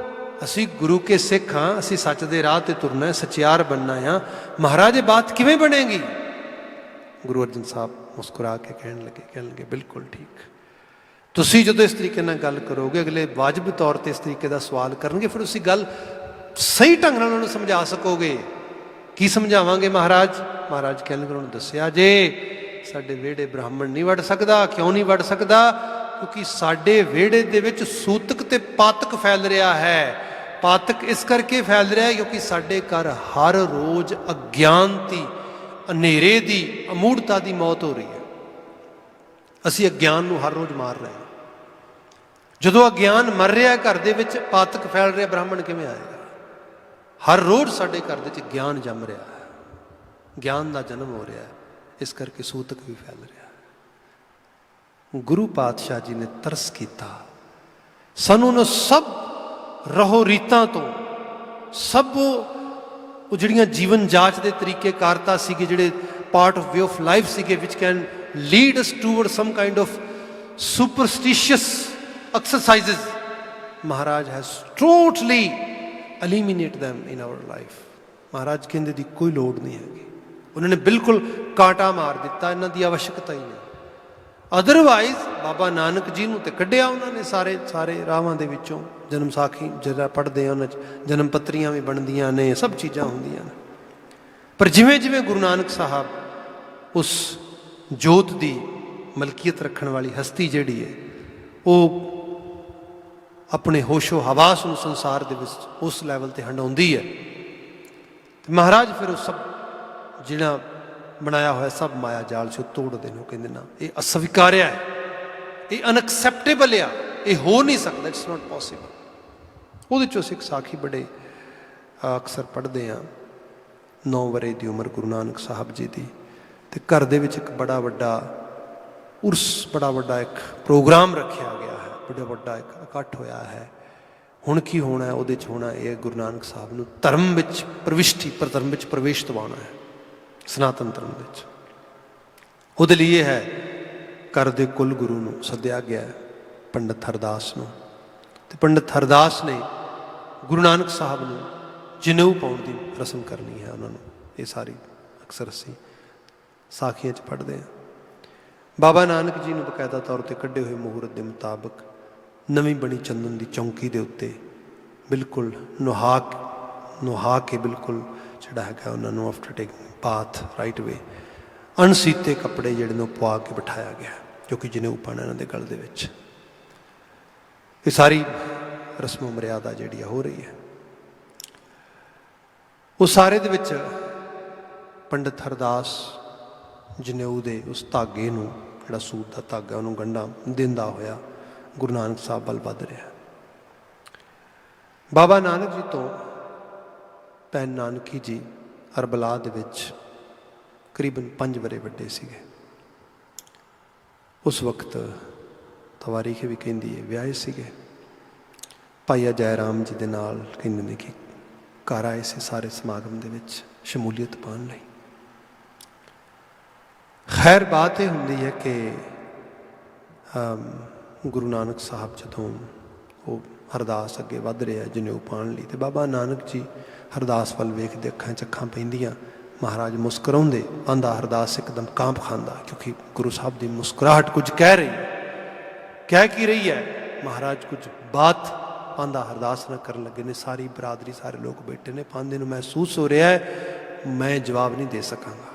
ਅਸੀਂ ਗੁਰੂ ਕੇ ਸਿੱਖ ਹਾਂ, ਅਸੀਂ ਸੱਚ ਦੇ ਰਾਹ ਤੇ ਤੁਰਨਾ, ਸੱਚਿਆਰ ਬਣਨਾ ਆ। ਮਹਾਰਾਜ ਇਹ ਬਾਤ ਕਿਵੇਂ ਬਣੇਗੀ? ਗੁਰੂ ਅਰਜਨ ਸਾਹਿਬ ਮੁਸਕਰਾ ਕੇ ਕਹਿਣ ਲੱਗੇ ਬਿਲਕੁਲ ਠੀਕ। ਤੁਸੀਂ ਜਦੋਂ ਇਸ ਤਰੀਕੇ ਨਾਲ ਗੱਲ ਕਰੋਗੇ, ਅਗਲੇ ਵਾਜਬ ਤੌਰ ਤੇ ਇਸ ਤਰੀਕੇ ਦਾ ਸਵਾਲ ਕਰਨਗੇ, ਫਿਰ ਤੁਸੀਂ ਗੱਲ ਸਹੀ ਢੰਗ ਨਾਲ ਉਹਨਾਂ ਨੂੰ ਸਮਝਾ ਸਕੋਗੇ। ਕੀ ਸਮਝਾਵਾਂਗੇ ਮਹਾਰਾਜ? ਮਹਾਰਾਜ ਕਹਿਣਗੇ ਉਹਨੂੰ ਦੱਸਿਆ ਜੇ ਸਾਡੇ ਵਿਹੜੇ ਬ੍ਰਾਹਮਣ ਨਹੀਂ ਵੜ ਸਕਦਾ। ਕਿਉਂ ਨਹੀਂ ਵੜ ਸਕਦਾ? ਕਿਉਂਕਿ ਸਾਡੇ ਵਿਹੜੇ ਦੇ ਵਿੱਚ ਸੂਤਕ ਤੇ ਪਾਤਕ ਫੈਲ ਰਿਹਾ ਹੈ। ਪਾਤਕ ਇਸ ਕਰਕੇ ਫੈਲ ਰਿਹਾ ਹੈ ਕਿਉਂਕਿ ਸਾਡੇ ਘਰ ਹਰ ਰੋਜ਼ ਅਗਿਆਨਤੀ, ਹਨੇਰੇ ਦੀ, ਅਮੂੜਤਾ ਦੀ ਮੌਤ ਹੋ ਰਹੀ ਹੈ। ਅਸੀਂ ਅਗਿਆਨ ਨੂੰ ਹਰ ਰੋਜ਼ ਮਾਰ ਰਹੇ ਹਾਂ। ਜਦੋਂ ਅਗਿਆਨ ਮਰ ਰਿਹਾ ਘਰ ਦੇ ਵਿੱਚ, ਪਾਤਕ ਫੈਲ ਰਿਹਾ, ਬ੍ਰਾਹਮਣ ਕਿਵੇਂ ਆਏਗਾ? ਹਰ ਰੋਜ਼ ਸਾਡੇ ਘਰ ਦੇ ਵਿੱਚ ਗਿਆਨ ਜੰਮ ਰਿਹਾ ਹੈ, ਗਿਆਨ ਦਾ ਜਨਮ ਹੋ ਰਿਹਾ ਹੈ। ਇਸ ਕਰਕੇ ਸੂਤਕ ਵੀ ਫੈਲ ਰਿਹਾ ਹੈ। ਗੁਰੂ ਪਾਤਸ਼ਾਹ ਜੀ ਨੇ ਤਰਸ ਕੀਤਾ, ਸਾਨੂੰ ਉਹਨਾਂ ਸਭ ਰਹੋ ਰੀਤਾਂ ਤੋਂ, ਸਭ ਉਹ ਜਿਹੜੀਆਂ ਜੀਵਨ ਜਾਂਚ ਦੇ ਤਰੀਕੇ ਕਾਰਤਾ ਸੀਗੇ, ਜਿਹੜੇ part of way of life ਸੀਗੇ, which can lead us toward some kind of superstitious exercises, Maharaj has totally eliminate them in our life। Maharaj ਕਹਿੰਦੇ ਦੀ ਕੋਈ ਲੋੜ ਨਹੀਂ ਹੈਗੀ। ਉਹਨਾਂ ਨੇ ਬਿਲਕੁਲ ਕਾਂਟਾ ਮਾਰ ਦਿੱਤਾ, ਇਹਨਾਂ ਦੀ ਆਵਸ਼ਕਤਾ ਹੀ ਨਹੀਂ। ਅਦਰਵਾਈਜ਼ ਬਾਬਾ ਨਾਨਕ ਜੀ ਨੂੰ ਤੇ ਕੱਢਿਆ ਉਹਨਾਂ ਨੇ ਸਾਰੇ ਰਾਹਾਂ ਦੇ ਵਿੱਚੋਂ। ਜਨਮ ਸਾਖੀ ਜਿਹੜਾ ਪੜ੍ਹਦੇ ਆ ਉਹਨਾਂ 'ਚ ਜਨਮ ਪੱਤਰੀਆਂ ਵੀ ਬਣਦੀਆਂ ਨੇ, ਸਭ ਚੀਜ਼ਾਂ ਹੁੰਦੀਆਂ ਨੇ। ਪਰ ਜਿਵੇਂ ਜਿਵੇਂ ਗੁਰੂ ਨਾਨਕ ਸਾਹਿਬ ਉਸ ਜੋਤ ਦੀ ਮਲਕੀਅਤ ਰੱਖਣ ਵਾਲੀ ਹਸਤੀ ਜਿਹੜੀ ਹੈ, ਉਹ ਆਪਣੇ ਹੋਸ਼ੋ ਹਵਾਸ ਨੂੰ ਸੰਸਾਰ ਦੇ ਵਿੱਚ ਉਸ ਲੈਵਲ 'ਤੇ ਹੰਡਾਉਂਦੀ ਹੈ, ਤੇ ਮਹਾਰਾਜ ਫਿਰ ਉਹ ਸਭ ਜਿਹੜਾ ਬਣਾਇਆ ਹੋਇਆ ਸਭ ਮਾਇਆ ਜਾਲ 'ਚ ਤੋੜਦੇ ਨੇ। ਉਹ ਕਹਿੰਦੇ ਨਾ, ਇਹ ਅਸਵੀਕਾਰਿਆ ਹੈ, ਇਹ ਅਨਐਕਸੈਪਟੇਬਲ ਆ, ਇਹ ਹੋ ਨਹੀਂ ਸਕਦਾ, ਇਟਸ ਨਾਟ ਪੋਸੀਬਲ। ਉਹਦੇ 'ਚੋਂ ਸਿੱਖ ਸਾਖੀ ਬੜੇ ਅਕਸਰ ਪੜ੍ਹਦੇ ਹਾਂ। 9 ਵਰ੍ਹੇ ਦੀ ਉਮਰ ਗੁਰੂ ਨਾਨਕ ਸਾਹਿਬ ਜੀ ਦੀ, ਅਤੇ ਘਰ ਦੇ ਵਿੱਚ ਇੱਕ ਬੜਾ ਵੱਡਾ ਉਰਸ, ਬੜਾ ਵੱਡਾ ਇੱਕ ਪ੍ਰੋਗਰਾਮ ਰੱਖਿਆ ਗਿਆ ਹੈ, ਬੜਾ ਵੱਡਾ ਇੱਕ ਇਕੱਠ ਹੋਇਆ ਹੈ। ਹੁਣ ਕੀ ਹੋਣਾ ਹੈ? ਉਹਦੇ 'ਚ ਹੋਣਾ ਇਹ ਗੁਰੂ ਨਾਨਕ ਸਾਹਿਬ ਨੂੰ ਧਰਮ ਵਿੱਚ ਧਰਮ ਵਿੱਚ ਪ੍ਰਵੇਸ਼ ਦਿਵਾਉਣਾ ਹੈ, ਸਨਾਤਨ ਧਰਮ ਵਿੱਚ। ਉਹਦੇ ਲਈ ਇਹ ਹੈ, ਘਰ ਦੇ ਕੁਲ ਗੁਰੂ ਨੂੰ ਸੱਦਿਆ ਗਿਆ, ਪੰਡਿਤ ਹਰਦਾਸ ਨੂੰ, ਅਤੇ ਪੰਡਿਤ ਹਰਦਾਸ ਨੇ ਗੁਰੂ ਨਾਨਕ ਸਾਹਿਬ ਨੂੰ ਜਨੇਊ ਪਾਉਣ ਦੀ ਰਸਮ ਕਰਨੀ ਹੈ ਉਹਨਾਂ ਨੂੰ। ਇਹ ਸਾਰੀ ਅਕਸਰ ਅਸੀਂ ਸਾਖੀਆਂ 'ਚ ਪੜ੍ਹਦੇ ਹਾਂ। ਬਾਬਾ ਨਾਨਕ ਜੀ ਨੂੰ ਬਕਾਇਦਾ ਤੌਰ 'ਤੇ ਕੱਢੇ ਹੋਏ ਮਹੂਰਤ ਦੇ ਮੁਤਾਬਕ ਨਵੀਂ ਬਣੀ ਚੰਦਨ ਦੀ ਚੌਂਕੀ ਦੇ ਉੱਤੇ ਬਿਲਕੁਲ ਨੁਹਾ ਕੇ ਬਿਲਕੁਲ ਜਿਹੜਾ ਹੈਗਾ ਉਹਨਾਂ ਨੂੰ ਆਫਟਰ ਟੇਕਿੰਗ ਬਾਥ ਰਾਈਟ ਵੇ ਅਣਸੀਤੇ ਕੱਪੜੇ ਜਿਹੜੇ ਨੂੰ ਪਵਾ ਕੇ ਬਿਠਾਇਆ ਗਿਆ, ਕਿਉਂਕਿ ਜਨੇਊ ਪਾਉਣਾ ਇਹਨਾਂ ਦੇ ਗਲ ਦੇ ਵਿੱਚ। ਇਹ ਸਾਰੀ ਰਸਮੋ ਮਰਿਆਦਾ ਜਿਹੜੀ ਆ ਹੋ ਰਹੀ ਹੈ। ਉਹ ਸਾਰੇ ਦੇ ਵਿੱਚ ਪੰਡਿਤ ਹਰਦਾਸ ਜਨੇਊ ਦੇ ਉਸ ਧਾਗੇ ਨੂੰ, ਜਿਹੜਾ ਸੂਤ ਦਾ ਧਾਗਾ, ਉਹਨੂੰ ਗੰਢਾਂ ਦਿੰਦਾ ਹੋਇਆ ਗੁਰੂ ਨਾਨਕ ਸਾਹਿਬ ਵੱਲ ਵੱਧ ਰਿਹਾ। ਬਾਬਾ ਨਾਨਕ ਜੀ ਤੋਂ ਭੈਣ ਨਾਨਕੀ ਜੀ ਅਰਬਲਾ ਦੇ ਵਿੱਚ ਕਰੀਬਨ 5 ਵਰ੍ਹੇ ਵੱਡੇ ਸੀਗੇ। ਉਸ ਵਕਤ ਤਵਾਰੀਖ ਵੀ ਕਹਿੰਦੀ ਹੈ ਵਿਆਹੇ ਸੀਗੇ। ਭਾਈ ਜੈ ਰਾਮ ਜੀ ਦੇ ਨਾਲ ਕਹਿੰਦੇ ਨੇ ਕਿ ਘਰ ਆਏ ਸੀ ਸਾਰੇ ਸਮਾਗਮ ਦੇ ਵਿੱਚ ਸ਼ਮੂਲੀਅਤ ਪਾਉਣ ਲਈ। ਖੈਰ ਬਾਤ ਇਹ ਹੁੰਦੀ ਹੈ ਕਿ ਗੁਰੂ ਨਾਨਕ ਸਾਹਿਬ ਜਦੋਂ ਉਹ ਹਰਦਾਸ ਅੱਗੇ ਵੱਧ ਰਿਹਾ ਜਨੇਊ ਪਾਉਣ ਲਈ, ਅਤੇ ਬਾਬਾ ਨਾਨਕ ਜੀ ਹਰਦਾਸ ਵੱਲ ਵੇਖਦੇ, ਅੱਖਾਂ 'ਚ ਅੱਖਾਂ ਪੈਂਦੀਆਂ, ਮਹਾਰਾਜ ਮੁਸਕਰਾਉਂਦੇ। ਆਂਦਾ ਹਰਦਾਸ ਇੱਕਦਮ ਕਾਂਪ ਖਾਂਦਾ, ਕਿਉਂਕਿ ਗੁਰੂ ਸਾਹਿਬ ਦੀ ਮੁਸਕਰਾਹਟ ਕੁਝ ਕਹਿ ਰਹੀ ਹੈ। ਕਹਿ ਕੀ ਰਹੀ ਹੈ? ਮਹਾਰਾਜ ਕੁਝ ਬਾਤ ਆਂਦਾ ਹਰਦਾਸ ਨਾਲ ਕਰਨ ਲੱਗੇ ਨੇ। ਸਾਰੀ ਬਰਾਦਰੀ, ਸਾਰੇ ਲੋਕ ਬੈਠੇ ਨੇ। ਪਾਂਦੇ ਨੂੰ ਮਹਿਸੂਸ ਹੋ ਰਿਹਾ ਹੈ ਮੈਂ ਜਵਾਬ ਨਹੀਂ ਦੇ ਸਕਾਂਗਾ,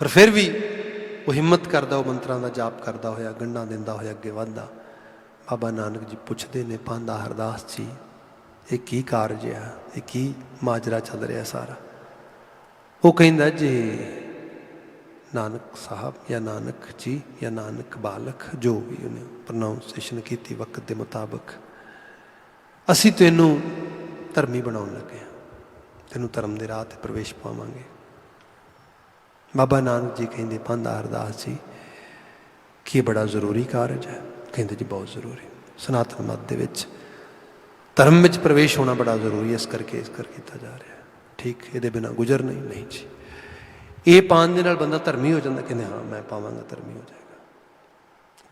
ਪਰ ਫਿਰ ਵੀ ਉਹ ਹਿੰਮਤ ਕਰਦਾ, ਉਹ ਮੰਤਰਾਂ ਦਾ ਜਾਪ ਕਰਦਾ ਹੋਇਆ, ਗੰਢਾਂ ਦਿੰਦਾ ਹੋਇਆ ਅੱਗੇ ਵੱਧਦਾ। ਬਾਬਾ ਨਾਨਕ ਜੀ ਪੁੱਛਦੇ ਨੇ, ਪਾਂਦਾ ਹਰਦਾਸ ਜੀ ਇਹ ਕੀ ਕਾਰਜ ਆ, ਇਹ ਕੀ ਮਾਜਰਾ ਚੱਲ ਰਿਹਾ ਸਾਰਾ? ਉਹ ਕਹਿੰਦਾ ਜੀ ਨਾਨਕ ਸਾਹਿਬ ਜਾਂ ਨਾਨਕ ਜੀ ਜਾਂ ਨਾਨਕ ਬਾਲਕ, ਜੋ ਵੀ ਉਹਨੇ ਪ੍ਰੋਨਾਊਂਸੀਏਸ਼ਨ ਕੀਤੀ ਵਕਤ ਦੇ ਮੁਤਾਬਕ, ਅਸੀਂ ਤੈਨੂੰ ਧਰਮੀ ਬਣਾਉਣ ਲੱਗੇ ਹਾਂ, ਤੈਨੂੰ ਧਰਮ ਦੇ ਰਾਹ 'ਤੇ ਪ੍ਰਵੇਸ਼ ਪਾਵਾਂਗੇ। ਬਾਬਾ ਨਾਨਕ ਜੀ ਕਹਿੰਦੇ, ਪਾਂਦਾ ਹਰਦਾਸ ਜੀ ਕੀ ਇਹ ਬੜਾ ਜ਼ਰੂਰੀ ਕਾਰਜ ਹੈ? ਕਹਿੰਦੇ ਜੀ ਬਹੁਤ ਜ਼ਰੂਰੀ। ਸਨਾਤਨ ਮਤ ਦੇ ਵਿੱਚ ਧਰਮ ਵਿੱਚ ਪ੍ਰਵੇਸ਼ ਹੋਣਾ ਬੜਾ ਜ਼ਰੂਰੀ ਹੈ, ਇਸ ਕਰਕੇ ਕੀਤਾ ਜਾ ਰਿਹਾ। ठीक, ये बिना गुजर नहीं जी। ये पान दे नाल बंदा धर्मी हो जाता, कहते हाँ मैं पावांगा धर्मी हो जाएगा।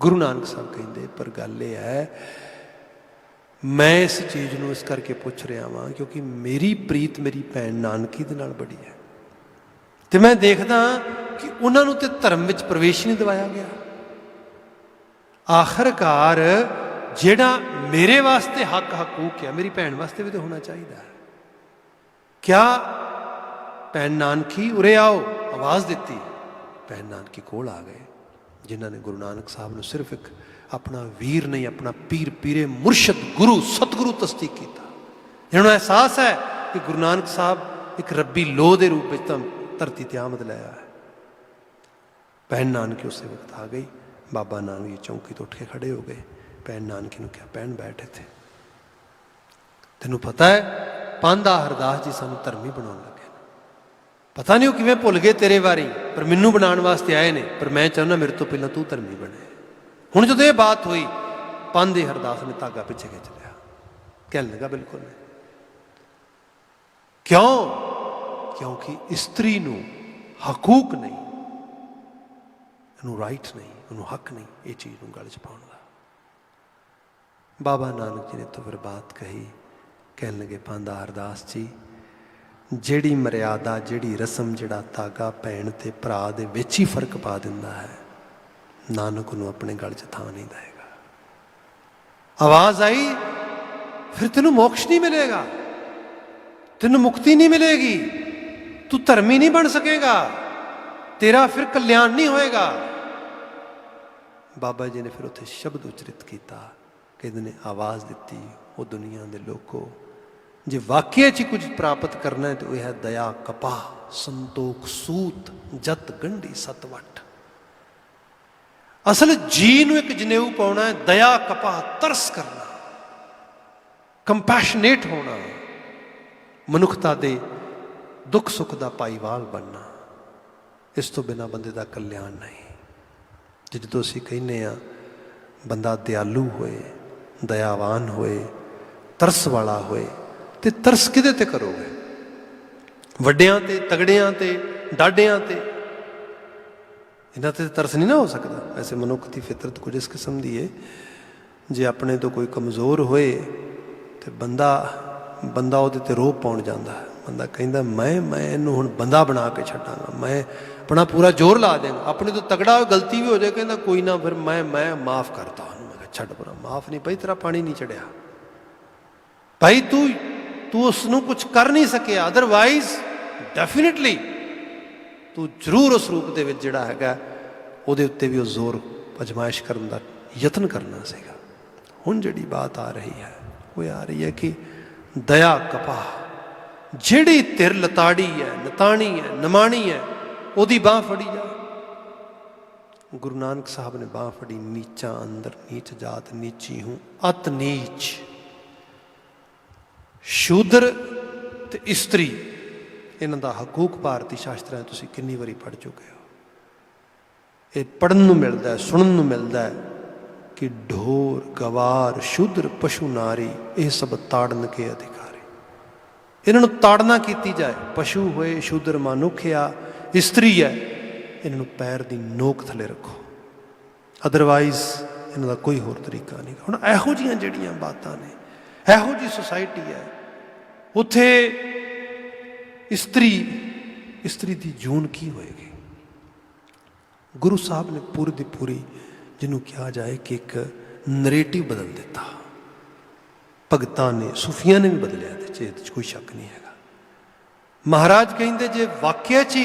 गुरु नानक साहब कहते पर गल ये है, मैं इस चीज़ को इस करके पूछ रहा वहाँ क्योंकि मेरी प्रीत मेरी भैन नानकी दे नाल बड़ी है, तो मैं देखदा कि उन्होंने तो धर्म में प्रवेश नहीं दिवाया गया। आखिरकार जेड़ा मेरे वास्ते हक हकूक है, मेरी भैन वास्ते भी तो होना चाहिए। क्या भैन नानकी उरे आओ आवाज़ दी, भैन नानकी कोल आ गए, जिन्होंने गुरु नानक साहब ने सिर्फ एक अपना वीर नहीं, अपना पीर पीरे मुर्शद गुरु सतगुरु तस्दीक किया। इन्होंने एहसास है कि गुरु नानक साहब एक रब्बी लोह के रूप में धरती ते आमद लाया है। भैन नानकी उस वक्त आ गई, बाबा नानक जी चौंकी तो उठ के खड़े हो गए। भैन नानकी ने क्या, भैन बैठे थे, तेनों पता है पांधा हरदास जी सानू धर्मी बना लगे, पता नहीं वो किवें भुल गए तेरे बारे, पर मैनू बनाने वास्ते आए ने, पर मैं चाहना मेरे तो पहला तू धर्मी बने। हुण जदों ये बात हुई, पांधे हरदास ने धागा पिछे खिंच लिया, कहने लगा बिल्कुल नहीं। क्यों? क्योंकि स्त्री नू हकूक नहीं, राइट नहीं, उन्होंने हक नहीं ये चीज़ को गल च पाउण दा। बाबा नानक जी ने तो फिर बात कही, कहने लगे पांधा हरदास जी, जिहड़ी मर्यादा जिहड़ी रस्म जिहड़ा धागा भैन ते भरा दे विच ही फर्क पा दिंदा है, नानक उन्होंने अपने गल च थां नहीं देगा। आवाज़ आई, फिर तेनों मोक्ष नहीं मिलेगा, तेनों मुक्ति नहीं मिलेगी, तू धर्मी नहीं बन सकेगा, तेरा फिर कल्याण नहीं होएगा। बाबा जी ने फिर उत्थे शब्द उचरित किया, कहते ने आवाज़ दी, वो दुनिया के लोगों, जे वाकई च कुछ प्राप्त करना है तो यह है दया कपा संतोख सूत जत गंढी सतवट। असल जी नूं एक जनेऊ पाउणा है, दया कपा तरस करना, कंपैशनेट होना, मनुखता दे दुख सुख का भाईवाल बनना। इस तो बिना बंदे का कल्याण नहीं। जो असीं कहने आ बंदा दयालु होए, दयावान होए, तरस वाला होए, तो तरस किहदे ते करोगे? वड्डियां ते, तगड़ियां ते, डाडियां ते, इन्हां ते तरस नहीं ना हो सकता। वैसे मनुख की फितरत कुछ इस किस्म की है, जे अपने तो कोई कमज़ोर होए तो बंदा बंदा उहदे ते रोब पाउण जांदा है। बंदा कहंदा मैं इहनूं हुण बंदा बना के छड्डांगा, मैं अपना पूरा जोर ला देंगा, अपने तो तगड़ा हो गलती भी हो जाए, कहंदा कोई ना फिर मैं माफ़ करता हूँ। मैं कहा छड्ड परा, माफ़ नहीं भाई, तेरा पानी नहीं चढ़िया भाई, तू उसनूं कुछ कर नहीं सकिया, अदरवाइज डेफिनेटली तू जरूर उस रूप दे विच जिहड़ा हैगा उहदे उत्ते भी उस जोर अजमाइश करन दा यतन करना सीगा। हुण जिहड़ी बात आ रही है वो आ रही है कि दया कपा, जिहड़ी तिर लताड़ी है, नताणी है, नमाणी है, ओदी बांह फड़ी जा। गुरु नानक साहब ने बांह फड़ी, नीचा अंदर नीच जात नीची हूँ अत नीच। शूद्र ते इस्त्री इन्हां दा हकूक भारती शास्त्रां तुसीं कितनी वारी पढ़ चुके हो। ये पढ़न नूं मिलदा है, सुनन नूं मिलदा है कि ढोर गवार शूद्र पशु नारी ये सब ताड़न के अधिकारी। इन्हों ताड़ना की जाए, पशु होए, शूद्र मनुख या इस्त्री है, इन्हों पैर की नोक थले रखो, अदरवाइज इन्हों कोई होर तरीका नहीं। हुण इहो जिहियां जिहड़ियां बातां ने, इहो जी सोसाइटी है, उत्थे इस्त्री की जून की होएगी। गुरु साहब ने पूरी दी पूरी जिन्हों कहा जाए कि एक नरेटिव बदल दिता। भगतां ने, सूफियां ने भी बदलिया, कोई शक नहीं है। महाराज कहिंदे जे वाकया च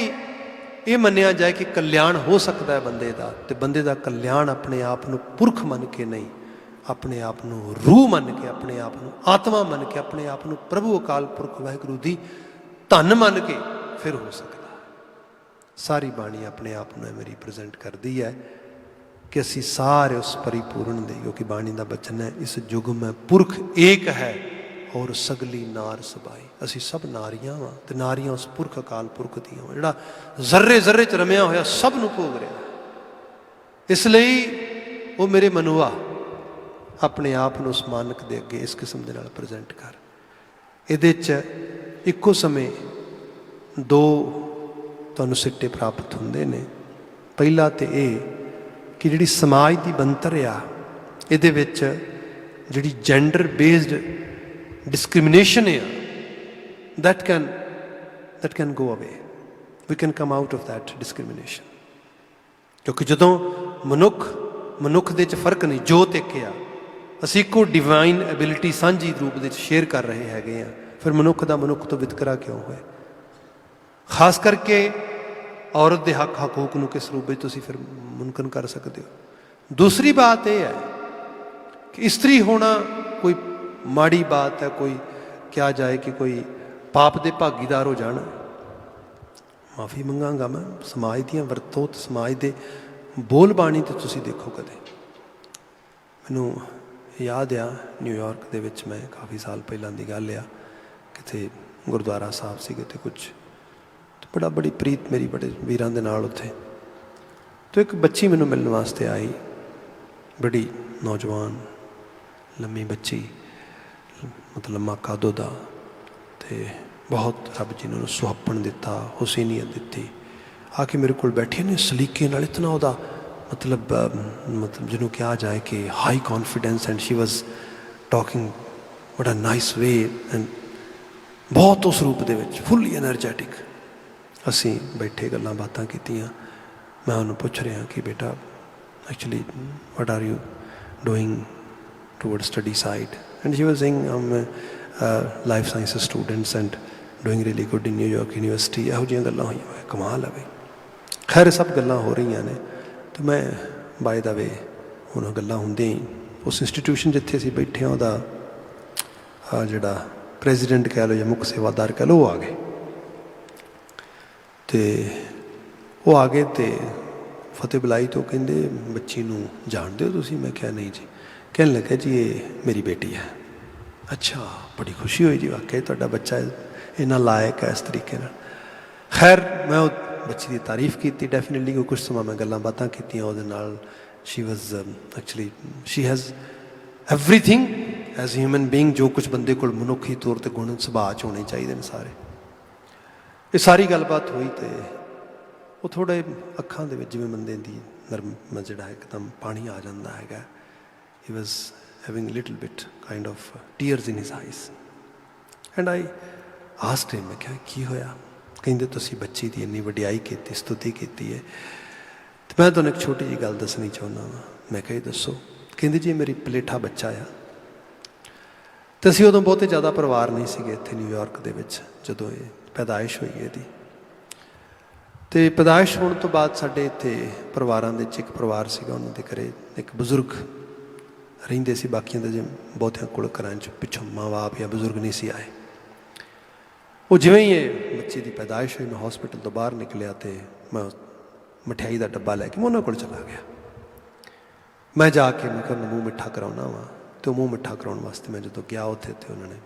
ये मन्निया जाए कि कल्याण हो सकता है बंदे का, तो बंदे का कल्याण अपने आप को पुरख मन के नहीं, अपने आप को रूह मन के, अपने आप को आत्मा मन के, अपने आप को प्रभु अकाल पुरख वाहिगुरू दी धन मन के फिर हो सकता। सारी बाणी अपने आप को मेरी रिप्रजेंट करती है कि असी सारे उस परिपूर्ण दे, क्योंकि बाणी का बचन है, इस युग में पुरख एक है और सगली नार सबाई। असी सब नारियां वां ते नारियां उस पुरख अकाल पुरख दियां वां, जिहड़ा जर्रे जर्रे च रमिया होया सब नूं भोग रहा। इसलिए वो मेरे मनुआ अपने आप नूं उस मानक दे अगे इस किस्म दे नाल प्रजेंट कर। इहदे च इक्को समय दो तुहानूं सिੱਟੇ प्राप्त ਹੁੰਦੇ ने। ਪਹਿਲਾ तो ये कि जिहड़ी समाज की बनतर आ इहदे विच जिहड़ी जेंडर बेस्ड डिस्क्रिमिनेशन है that can go away. We can come out of that discrimination. क्योंकि जदों मनुख दे च फर्क नहीं, जोत एक आ, असीं इक्को डिवाइन एबिलिटी सांझी रूप दे शेयर कर रहे हैगे आ, फिर मनुख दा मनुख तो वितकरा क्यों होए? खास करके औरत दे हक हकूक नूं किस रूप में तुसीं फिर मुमकिन कर सकते हो। दूसरी बात यह है कि स्त्री होना कोई माड़ी बात है, कोई क्या जाए कि कोई पाप दे भागीदार हो जाना। माफ़ी मंगांगा मैं, समाज दियां वरतों समाज दे बोल बाणी तो तुसीं देखो कदे। मैनूं याद आ न्यूयॉर्क दे विच मैं काफ़ी साल पहलां दी गल आ, किते गुरुद्वारा साहब सीगे ते कुछ बड़ा बड़ी प्रीत मेरी बड़े वीरां दे नाल उत्थे, तो एक बच्ची मैनूं मिलण वास्ते आई, बड़ी नौजवान लम्मी बच्ची, मतलब लम्मा कादो दा, ते बहुत रब जी ने उन्होंने सुहापन दिता, हुसैनीयत दी। आके मेरे को बैठी ने सलीके नाल इतना उहदा मतलब जिन्हों कहा जाए कि high confidence, and she was talking बड़ा नाइस वे, एंड बहुत उस रूप दे विच फुली एनर्जैटिक। असी बैठे गल्लां बातां कीतियां, मैं उन्होंने पूछ रहा कि बेटा actually what are you doing toward study side, and she was saying life sciences students and doing really good in New York University. यहो जी गल्लां हुई, कमाल है भाई। खैर सब गल्लां हो रही ने, तो मैं बाय द वे उन्होंने गल्लां होंदे ही उस इंस्टीट्यूशन जिथे असीं बैठे हाँ उहदा जिहड़ा प्रेजिडेंट कह लो या मुख सेवादार कह लो, वो आ गए। तो वो आ गए तो फतेह बुलाई तो कहिंदे बच्ची नूं जाणदे हो तुसीं? मैं क्या नहीं जी। कहने लगे जी ये मेरी बेटी है। अच्छा, बड़ी खुशी हुई जी, वाकई तुहाडा बच्चा इन्ना लायक है इस तरीके नाल। खैर मैं वो बच्ची की तारीफ की डेफिनेटली, कोई कुछ समा मैं गल्लां बातां कीतियां उहदे नाल। She was actually she has everything as human being, जो कुछ बंदे कोल मनुखी तौर पर गुण सुभाਅ च होने चाहिए ने सारे। ये सारी गलबात हुई तो वो थोड़े अखां दे विच जिवें बंदे दी नरम जिहड़ा एकदम पानी आ जांदा हैगा। He was having little bit kind of tears in his eyes, and I asked him, मैं क्या की होया? कहिंदे तुसीं बच्ची दी इन्नी वडियाई कीती, स्तुति कीती है, तो मैं तुहानूं एक छोटी जी गल दसनी चाहुंदा वां। मैं कही दसो? कहिंदे जी मेरी पलेठा बच्चा आ। तो असीं उदों बहुते ज़्यादा परिवार नहीं सीगे इत्थे न्यूयॉर्क दे विच जदों ये पैदाइश हुई इहदी। तो पैदाइश होने तो बाद साडे इत्थे परिवारां दे विच एक परिवार सीगा, उन्हां दे घरे एक बजुर्ग रहिंदे सी, बाकियां दे बहुतियां कोल घरां च पिछों माँ बाप या बजुर्ग नहीं सी आए। वो जिवें ही ये बच्चे की पैदाइश हुई, मैं हॉस्पिटल तो बाहर निकलिया तो मैं मठियाई का डब्बा लैके मैं उन्होंने कोल चला गया। मैं जाके मैं उन्होंने मूँह मिठा कराउना वा, तो मूँह मिठा कराउण वास्ते मैं जो गया उत्थे तो उन्होंने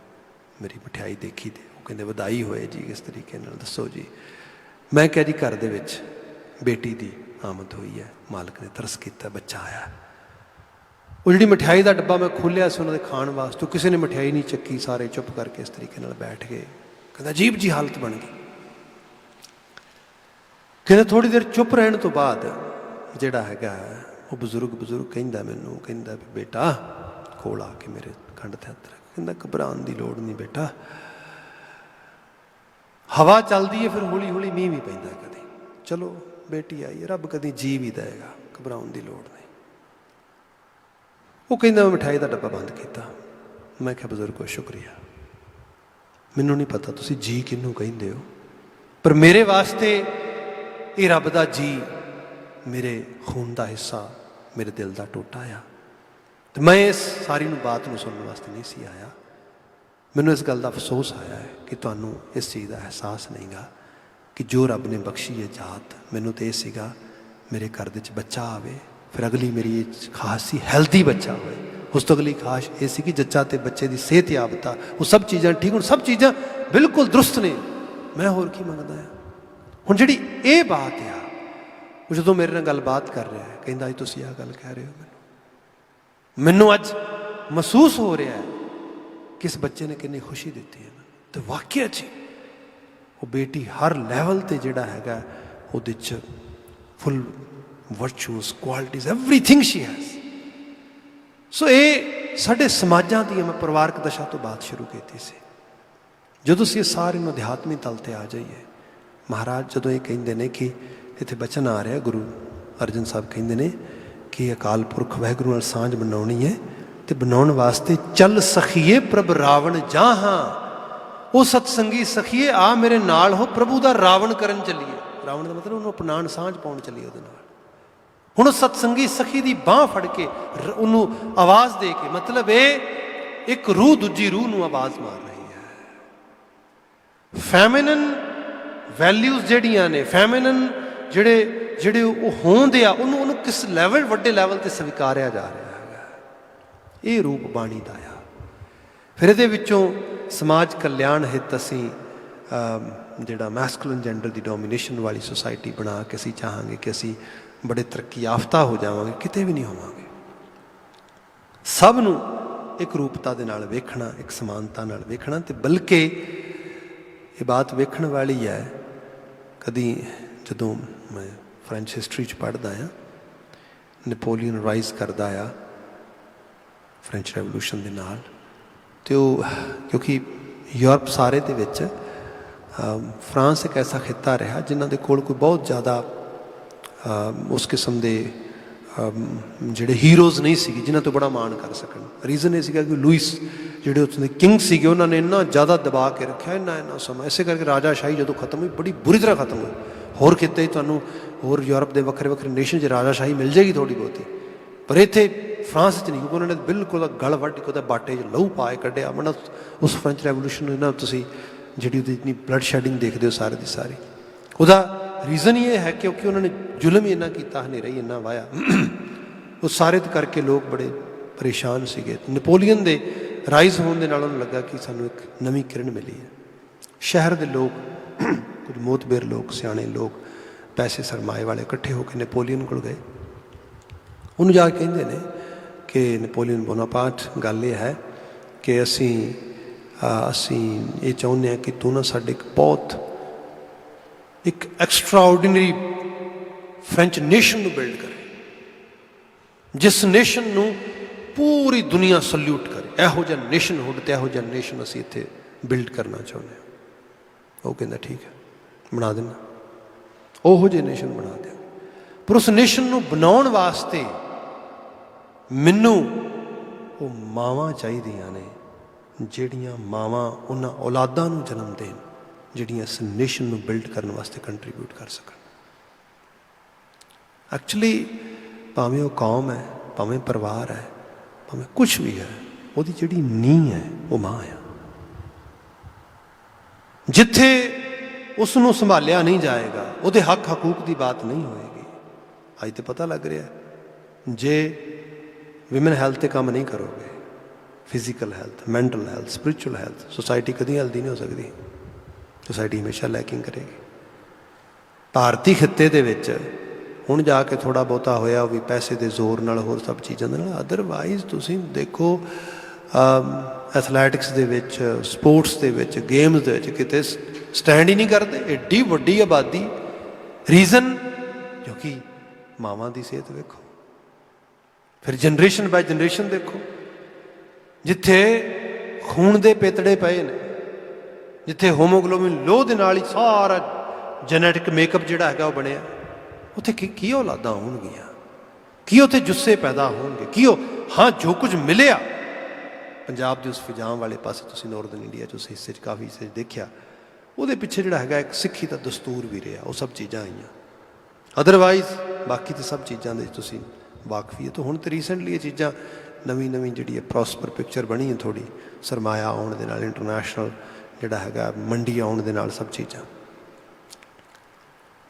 मेरी मठियाई देखी, तो वो कहते वधाई होए जी, किस तरीके नाल दसो जी। मैं क्या जी घर दे विच बेटी की आमद हुई है, मालक ने तरस किया, बच्चा आया। वो जी मिठाई का डब्बा मैं खोलिया से उन्होंने खाण वास्ते, किसी ने मिठाई नहीं चक्की, सारे चुप करके इस तरीके नाल बैठ गए। कहता अजीब जी हालत बन गई। कहते थोड़ी देर चुप रहने तो बाद जिहड़ा हैगा वो बजुर्ग कहिंदा मैनूं, कहिंदा भी बेटा कोल आके मेरे कंध ते हत्थ रख, कहिंदा घबराउण दी लोड़ नहीं बेटा, हवा चलदी है फिर हौली हौली मींह भी पैंदा कदी, चलो बेटी आई है, रब कदी जी भी देगा, घबराउण दी लोड़ नहीं। वो कहिंदा मैं मिठाई का डब्बा बंद किया। मैं क्या बजुर्गो शुक्रिया, मैनू नहीं पता तुसी जी किनू कहिंदे हो, पर मेरे वास्ते ये रब दा जी मेरे खून का हिस्सा, मेरे दिल का टोटा आ। तो मैं इस सारी बात को सुनने वास्ते नहीं सी आया। मैनू इस गल का अफसोस आया है कि तुहानू इस चीज़ का एहसास नहीं गा कि जो रब ने बख्शी है जात, मैनू तो यह सीगा मेरे घर दे बच्चा आवे, फिर अगली मेरी ये खास सी हैल्दी बच्चा होए, उस तो अगली खास ये सी कि जच्चा तो बच्चे की सेहत याबता, वो सब चीज़ां ठीक हो, सब चीज़ां बिल्कुल दुरुस्त ने, मैं होर की मंगदा है। हुण जिहड़ी ये बात आ, वो जो मेरे नाल गलबात कर रहा है, कहंदा अज तुसीं आ गल कह रहे हो, मैनू अज महसूस हो रहा है कि इस बच्चे ने कितनी खुशी दी है। तो वाकई जी ਉਹ ਬੇਟੀ ਹਰ ਲੈਵਲ 'ਤੇ ਜਿਹੜਾ ਹੈਗਾ ਉਹਦੇ 'ਚ full virtuous qualities everything she has. So ਇਹ ਸਾਡੇ ਸਮਾਜਾਂ ਦੀ ਮੈਂ ਪਰਿਵਾਰਕ ਦਸ਼ਾ ਤੋਂ ਬਾਤ ਸ਼ੁਰੂ ਕੀਤੀ ਸੀ। ਜਦੋਂ ਅਸੀਂ ਸਾਰੇ ਨੂੰ ਅਧਿਆਤਮੀ ਤਲ 'ਤੇ ਆ ਜਾਈਏ, ਮਹਾਰਾਜ ਜਦੋਂ ਇਹ ਕਹਿੰਦੇ ਨੇ ਕਿ ਇੱਥੇ ਬਚਨ ਆ ਰਿਹਾ, ਗੁਰੂ ਅਰਜਨ ਸਾਹਿਬ ਕਹਿੰਦੇ ਨੇ ਕਿ ਅਕਾਲ ਪੁਰਖ ਵਾਹਿਗੁਰੂ ਨਾਲ ਸਾਂਝ ਬਣਾਉਣੀ ਹੈ ਤੇ ਬਣਾਉਣ ਵਾਸਤੇ ਚੱਲ ਸਖੀਏ ਪ੍ਰਭ ਰਾਵਣ ਜਾਹਾਂ। ਉਹ ਸਤਸੰਗੀ ਸਖੀਏ ਆ ਮੇਰੇ ਨਾਲ ਹੋ, ਪ੍ਰਭੂ ਦਾ ਰਾਵਣ ਕਰਨ ਚੱਲੀਏ। ਰਾਵਣ ਦਾ ਮਤਲਬ ਉਹਨੂੰ ਅਪਣਾਉਣ, ਸਾਂਝ ਪਾਉਣ ਚੱਲੀਏ ਉਹਦੇ ਨਾਲ। ਹੁਣ ਉਹ ਸਤਸੰਗੀ ਸਖੀ ਦੀ ਬਾਂਹ ਫੜ ਕੇ ਉਹਨੂੰ ਆਵਾਜ਼ ਦੇ ਕੇ, ਮਤਲਬ ਇਹ ਇੱਕ ਰੂਹ ਦੂਜੀ ਰੂਹ ਨੂੰ ਆਵਾਜ਼ ਮਾਰ ਰਹੀ ਹੈ। ਫੈਮਿਨਨ ਵੈਲਿਊਜ਼ ਜਿਹੜੀਆਂ ਨੇ, ਫੈਮਿਨਨ ਜਿਹੜੇ ਉਹ ਹੋਂਦ ਆ, ਉਹਨੂੰ ਕਿਸ ਲੈਵਲ, ਵੱਡੇ ਲੈਵਲ 'ਤੇ ਸਵੀਕਾਰਿਆ ਜਾ ਰਿਹਾ ਹੈਗਾ। ਇਹ ਰੂਪ ਬਾਣੀ ਦਾ ਆ। ਫਿਰ ਇਹਦੇ ਵਿੱਚੋਂ ਸਮਾਜ ਕਲਿਆਣ ਹਿੱਤ ਅਸੀਂ ਜਿਹੜਾ ਮੈਸਕੂਲਨ ਜੈਂਡਰ ਦੀ ਡੋਮੀਨੇਸ਼ਨ ਵਾਲੀ ਸੁਸਾਇਟੀ ਬਣਾ ਕੇ ਅਸੀਂ ਚਾਹਾਂਗੇ ਕਿ ਅਸੀਂ ਬੜੇ ਤਰੱਕੀ ਯਾਫਤਾ ਹੋ ਜਾਵਾਂਗੇ। ਕਿਤੇ ਵੀ ਨਹੀਂ ਹੋਵਾਂਗੇ। ਸਭ ਨੂੰ ਇੱਕ ਰੂਪਤਾ ਦੇ ਨਾਲ ਵੇਖਣਾ, ਇੱਕ ਸਮਾਨਤਾ ਨਾਲ ਵੇਖਣਾ। ਅਤੇ ਬਲਕਿ ਇਹ ਬਾਤ ਵੇਖਣ ਵਾਲੀ ਹੈ, ਕਦੀ ਜਦੋਂ ਮੈਂ ਫਰੈਂਚ ਹਿਸਟਰੀ 'ਚ ਪੜ੍ਹਦਾ ਹਾਂ, ਨੈਪੋਲੀਅਨ ਰਾਈਜ਼ ਕਰਦਾ ਆ ਫਰੈਂਚ ਰੈਵੋਲੂਸ਼ਨ ਦੇ ਨਾਲ, ਅਤੇ ਉਹ ਕਿਉਂਕਿ ਯੂਰਪ ਸਾਰੇ ਦੇ ਵਿੱਚ ਫਰਾਂਸ ਇੱਕ ਐਸਾ ਖਿੱਤਾ ਰਿਹਾ ਜਿਨ੍ਹਾਂ ਦੇ ਕੋਲ ਕੋਈ ਬਹੁਤ ਜ਼ਿਆਦਾ ਉਸ ਕਿਸਮ ਦੇ ਜਿਹੜੇ ਹੀਰੋਜ਼ ਨਹੀਂ ਸੀਗੇ ਜਿਨ੍ਹਾਂ ਤੋਂ ਬੜਾ ਮਾਣ ਕਰ ਸਕਣ। ਰੀਜ਼ਨ ਇਹ ਸੀਗਾ ਕਿ ਲੂਇਸ ਜਿਹੜੇ ਉੱਥੋਂ ਦੇ ਕਿੰਗ ਸੀਗੇ, ਉਹਨਾਂ ਨੇ ਇੰਨਾ ਜ਼ਿਆਦਾ ਦਬਾ ਕੇ ਰੱਖਿਆ ਇੰਨਾ ਸਮਾਂ, ਇਸੇ ਕਰਕੇ ਰਾਜਾਸ਼ਾਹੀ ਜਦੋਂ ਖਤਮ ਹੋਈ, ਬੜੀ ਬੁਰੀ ਤਰ੍ਹਾਂ ਖਤਮ ਹੋਈ। ਹੋਰ ਖਿੱਤੇ ਤੁਹਾਨੂੰ ਹੋਰ ਯੂਰਪ ਦੇ ਵੱਖਰੇ ਵੱਖਰੇ ਨੇਸ਼ਨ 'ਚ ਰਾਜਾਸ਼ਾਹੀ ਮਿਲ ਜਾਏਗੀ ਥੋੜ੍ਹੀ ਬਹੁਤੀ, ਪਰ ਇੱਥੇ ਫਰਾਂਸ 'ਚ ਨਹੀਂ, ਕਿਉਂਕਿ ਉਹਨਾਂ ਨੇ ਬਿਲਕੁਲ ਗਲ ਵੱਢ ਕੇ ਉਹਦਾ ਬਾਟੇ 'ਚ ਲਹੂ ਪਾ ਕੇ ਕੱਢਿਆ। ਮਤਲਬ ਉਸ ਫਰੈਂਚ ਰੈਵੋਲੂਸ਼ਨ ਨੂੰ ਇਹਨਾਂ ਤੁਸੀਂ ਜਿਹੜੀ ਉਹਦੀ ਇਤਨੀ ਬਲੱਡ ਸ਼ੈਡਿੰਗ ਦੇਖਦੇ ਹੋ ਸਾਰੇ ਦੀ ਸਾਰੀ, ਉਹਦਾ ਰੀਜ਼ਨ ਹੀ ਇਹ ਹੈ ਕਿਉਂਕਿ ਉਹਨਾਂ ਨੇ ਜ਼ੁਲਮ ਹੀ ਇੰਨਾ ਕੀਤਾ, ਹਨੇਰਾ ਹੀ ਇੰਨਾ ਵਾਇਆ। ਉਹ ਸਾਰੇ ਕਰਕੇ ਲੋਕ ਬੜੇ ਪਰੇਸ਼ਾਨ ਸੀਗੇ। ਨੈਪੋਲੀਅਨ ਦੇ ਰਾਈਜ਼ ਹੋਣ ਦੇ ਨਾਲ ਉਹਨੂੰ ਲੱਗਾ ਕਿ ਸਾਨੂੰ ਇੱਕ ਨਵੀਂ ਕਿਰਨ ਮਿਲੀ ਹੈ। ਸ਼ਹਿਰ ਦੇ ਲੋਕ, ਕੁਝ ਮੋਤਬਰ ਲੋਕ, ਸਿਆਣੇ ਲੋਕ, ਪੈਸੇ ਸਰਮਾਏ ਵਾਲੇ ਇਕੱਠੇ ਹੋ ਕੇ ਨੈਪੋਲੀਅਨ ਕੋਲ ਗਏ। ਉਹਨੂੰ ਜਾ ਕੇ ਕਹਿੰਦੇ ਨੇ ਕਿ ਨੈਪੋਲੀਅਨ ਬੋਨਾਪਾਰਟ, ਗੱਲ ਇਹ ਹੈ ਕਿ ਅਸੀਂ ਇਹ ਚਾਹੁੰਦੇ ਹਾਂ ਕਿ ਤੂੰ ਨਾ ਸਾਡੇ ਇੱਕ ਐਕਸਟਰਾਆਰਡੀਨਰੀ ਫਰੈਂਚ ਨੇਸ਼ਨ ਨੂੰ ਬਿਲਡ ਕਰੇ, ਜਿਸ ਨੇਸ਼ਨ ਨੂੰ ਪੂਰੀ ਦੁਨੀਆ ਸਲੂਟ ਕਰੇ। ਇਹੋ ਜਿਹਾ ਨੇਸ਼ਨਹੁੱਡ ਅਤੇ ਇਹੋ ਜਿਹਾ ਨੇਸ਼ਨ ਅਸੀਂ ਇੱਥੇ ਬਿਲਡ ਕਰਨਾ ਚਾਹੁੰਦੇ ਹਾਂ। ਉਹ ਕਹਿੰਦਾ ਠੀਕ ਹੈ, ਬਣਾ ਦੇਣਾ, ਉਹੋ ਜਿਹੇ ਨੇਸ਼ਨ ਬਣਾ ਦਿਓ। ਪਰ ਉਸ ਨੇਸ਼ਨ ਨੂੰ ਬਣਾਉਣ ਵਾਸਤੇ ਮੈਨੂੰ ਉਹ ਮਾਵਾਂ ਚਾਹੀਦੀਆਂ ਨੇ, ਜਿਹੜੀਆਂ ਮਾਵਾਂ ਉਹਨਾਂ ਔਲਾਦਾਂ ਨੂੰ ਜਨਮ ਦੇਣ ਜਿਹੜੀਆਂ ਇਸ ਨੇਸ਼ਨ ਨੂੰ ਬਿਲਡ ਕਰਨ ਵਾਸਤੇ ਕੰਟਰੀਬਿਊਟ ਕਰ ਸਕਣ। ਐਕਚੁਅਲੀ ਭਾਵੇਂ ਉਹ ਕੌਮ ਹੈ, ਭਾਵੇਂ ਪਰਿਵਾਰ ਹੈ, ਭਾਵੇਂ ਕੁਛ ਵੀ ਹੈ, ਉਹਦੀ ਜਿਹੜੀ ਨੀਂਹ ਹੈ ਉਹ ਮਾਂ ਆ। ਜਿੱਥੇ ਉਸ ਨੂੰ ਸੰਭਾਲਿਆ ਨਹੀਂ ਜਾਏਗਾ, ਉਹਦੇ ਹੱਕ ਹਕੂਕ ਦੀ ਬਾਤ ਨਹੀਂ ਹੋਏਗੀ। ਅੱਜ ਤੇ ਪਤਾ ਲੱਗ ਰਿਹਾ, ਜੇ ਵਿਮਨ ਹੈਲਥ 'ਤੇ ਕੰਮ ਨਹੀਂ ਕਰੋਗੇ, physical health, mental health, spiritual health, society ਕਦੀ ਹੈਲਦੀ ਨਹੀਂ ਹੋ ਸਕਦੀ। ਸੁਸਾਇਟੀ ਹਮੇਸ਼ਾ ਲੈਕਿੰਗ ਕਰੇਗੀ। ਭਾਰਤੀ ਖਿੱਤੇ ਦੇ ਵਿੱਚ ਹੁਣ ਜਾ ਕੇ ਥੋੜ੍ਹਾ ਬਹੁਤਾ ਹੋਇਆ, ਉਹ ਵੀ ਪੈਸੇ ਦੇ ਜ਼ੋਰ ਨਾਲ, ਹੋਰ ਸਭ ਚੀਜ਼ਾਂ ਦੇ ਨਾਲ। ਅਦਰਵਾਈਜ਼ ਤੁਸੀਂ ਦੇਖੋ ਐਥਲੈਟਿਕਸ ਦੇ ਵਿੱਚ, ਸਪੋਰਟਸ ਦੇ ਵਿੱਚ, ਗੇਮਸ ਦੇ ਵਿੱਚ ਕਿਤੇ ਸਟੈਂਡ ਹੀ ਨਹੀਂ ਕਰਦੇ। ਐਡੀ ਵੱਡੀ ਆਬਾਦੀ। ਰੀਜ਼ਨ ਕਿਉਂਕਿ ਮਾਵਾਂ ਦੀ ਸਿਹਤ ਵੇਖੋ, ਫਿਰ ਜਨਰੇਸ਼ਨ ਬਾਏ ਜਨਰੇਸ਼ਨ ਦੇਖੋ। ਜਿੱਥੇ ਖੂਨ ਦੇ ਪੇਤੜੇ ਪਏ ਨੇ, ਜਿੱਥੇ ਹੋਮੋਗਲੋਬਿਨ ਲੋਹ ਦੇ ਨਾਲ ਹੀ ਸਾਰਾ ਜੈਨੇਟਿਕ ਮੇਕਅਪ ਜਿਹੜਾ ਹੈਗਾ ਉਹ ਬਣਿਆ, ਉੱਥੇ ਕੀ ਔਲਾਦਾਂ ਹੋਣਗੀਆਂ, ਕੀ ਉੱਥੇ ਜੁੱਸੇ ਪੈਦਾ ਹੋਣਗੇ, ਕੀ ਉਹ ਹਾਂ ਜੋ ਕੁਝ ਮਿਲਿਆ ਪੰਜਾਬ ਦੇ ਉਸ ਫਿਜਾਮ ਵਾਲੇ ਪਾਸੇ, ਤੁਸੀਂ ਨਾਰਦਰਨ ਇੰਡੀਆ 'ਚ ਉਸ ਹਿੱਸੇ 'ਚ ਕਾਫੀ ਹਿੱਸੇ 'ਚ ਦੇਖਿਆ, ਉਹਦੇ ਪਿੱਛੇ ਜਿਹੜਾ ਹੈਗਾ ਇੱਕ ਸਿੱਖੀ ਦਾ ਦਸਤੂਰ ਵੀ ਰਿਹਾ। ਉਹ ਸਭ ਚੀਜ਼ਾਂ ਆਈਆਂ। ਅਦਰਵਾਈਜ਼ ਬਾਕੀ ਤਾਂ ਸਭ ਚੀਜ਼ਾਂ ਦੇ ਤੁਸੀਂ ਵਾਕਫੀ ਹੈ। ਤਾਂ ਹੁਣ ਤਾਂ ਰੀਸੈਂਟਲੀ ਇਹ ਚੀਜ਼ਾਂ ਨਵੀਂ ਜਿਹੜੀ ਹੈ ਪ੍ਰੋਸਪਰ ਪਿਕਚਰ ਬਣੀ ਹੈ, ਥੋੜ੍ਹੀ ਸਰਮਾਇਆ ਆਉਣ ਦੇ ਨਾਲ, ਇੰਟਰਨੈਸ਼ਨਲ ਜਿਹੜਾ ਹੈਗਾ ਮੰਡੀ ਆਉਣ ਦੇ ਨਾਲ, ਸਭ ਚੀਜ਼ਾਂ।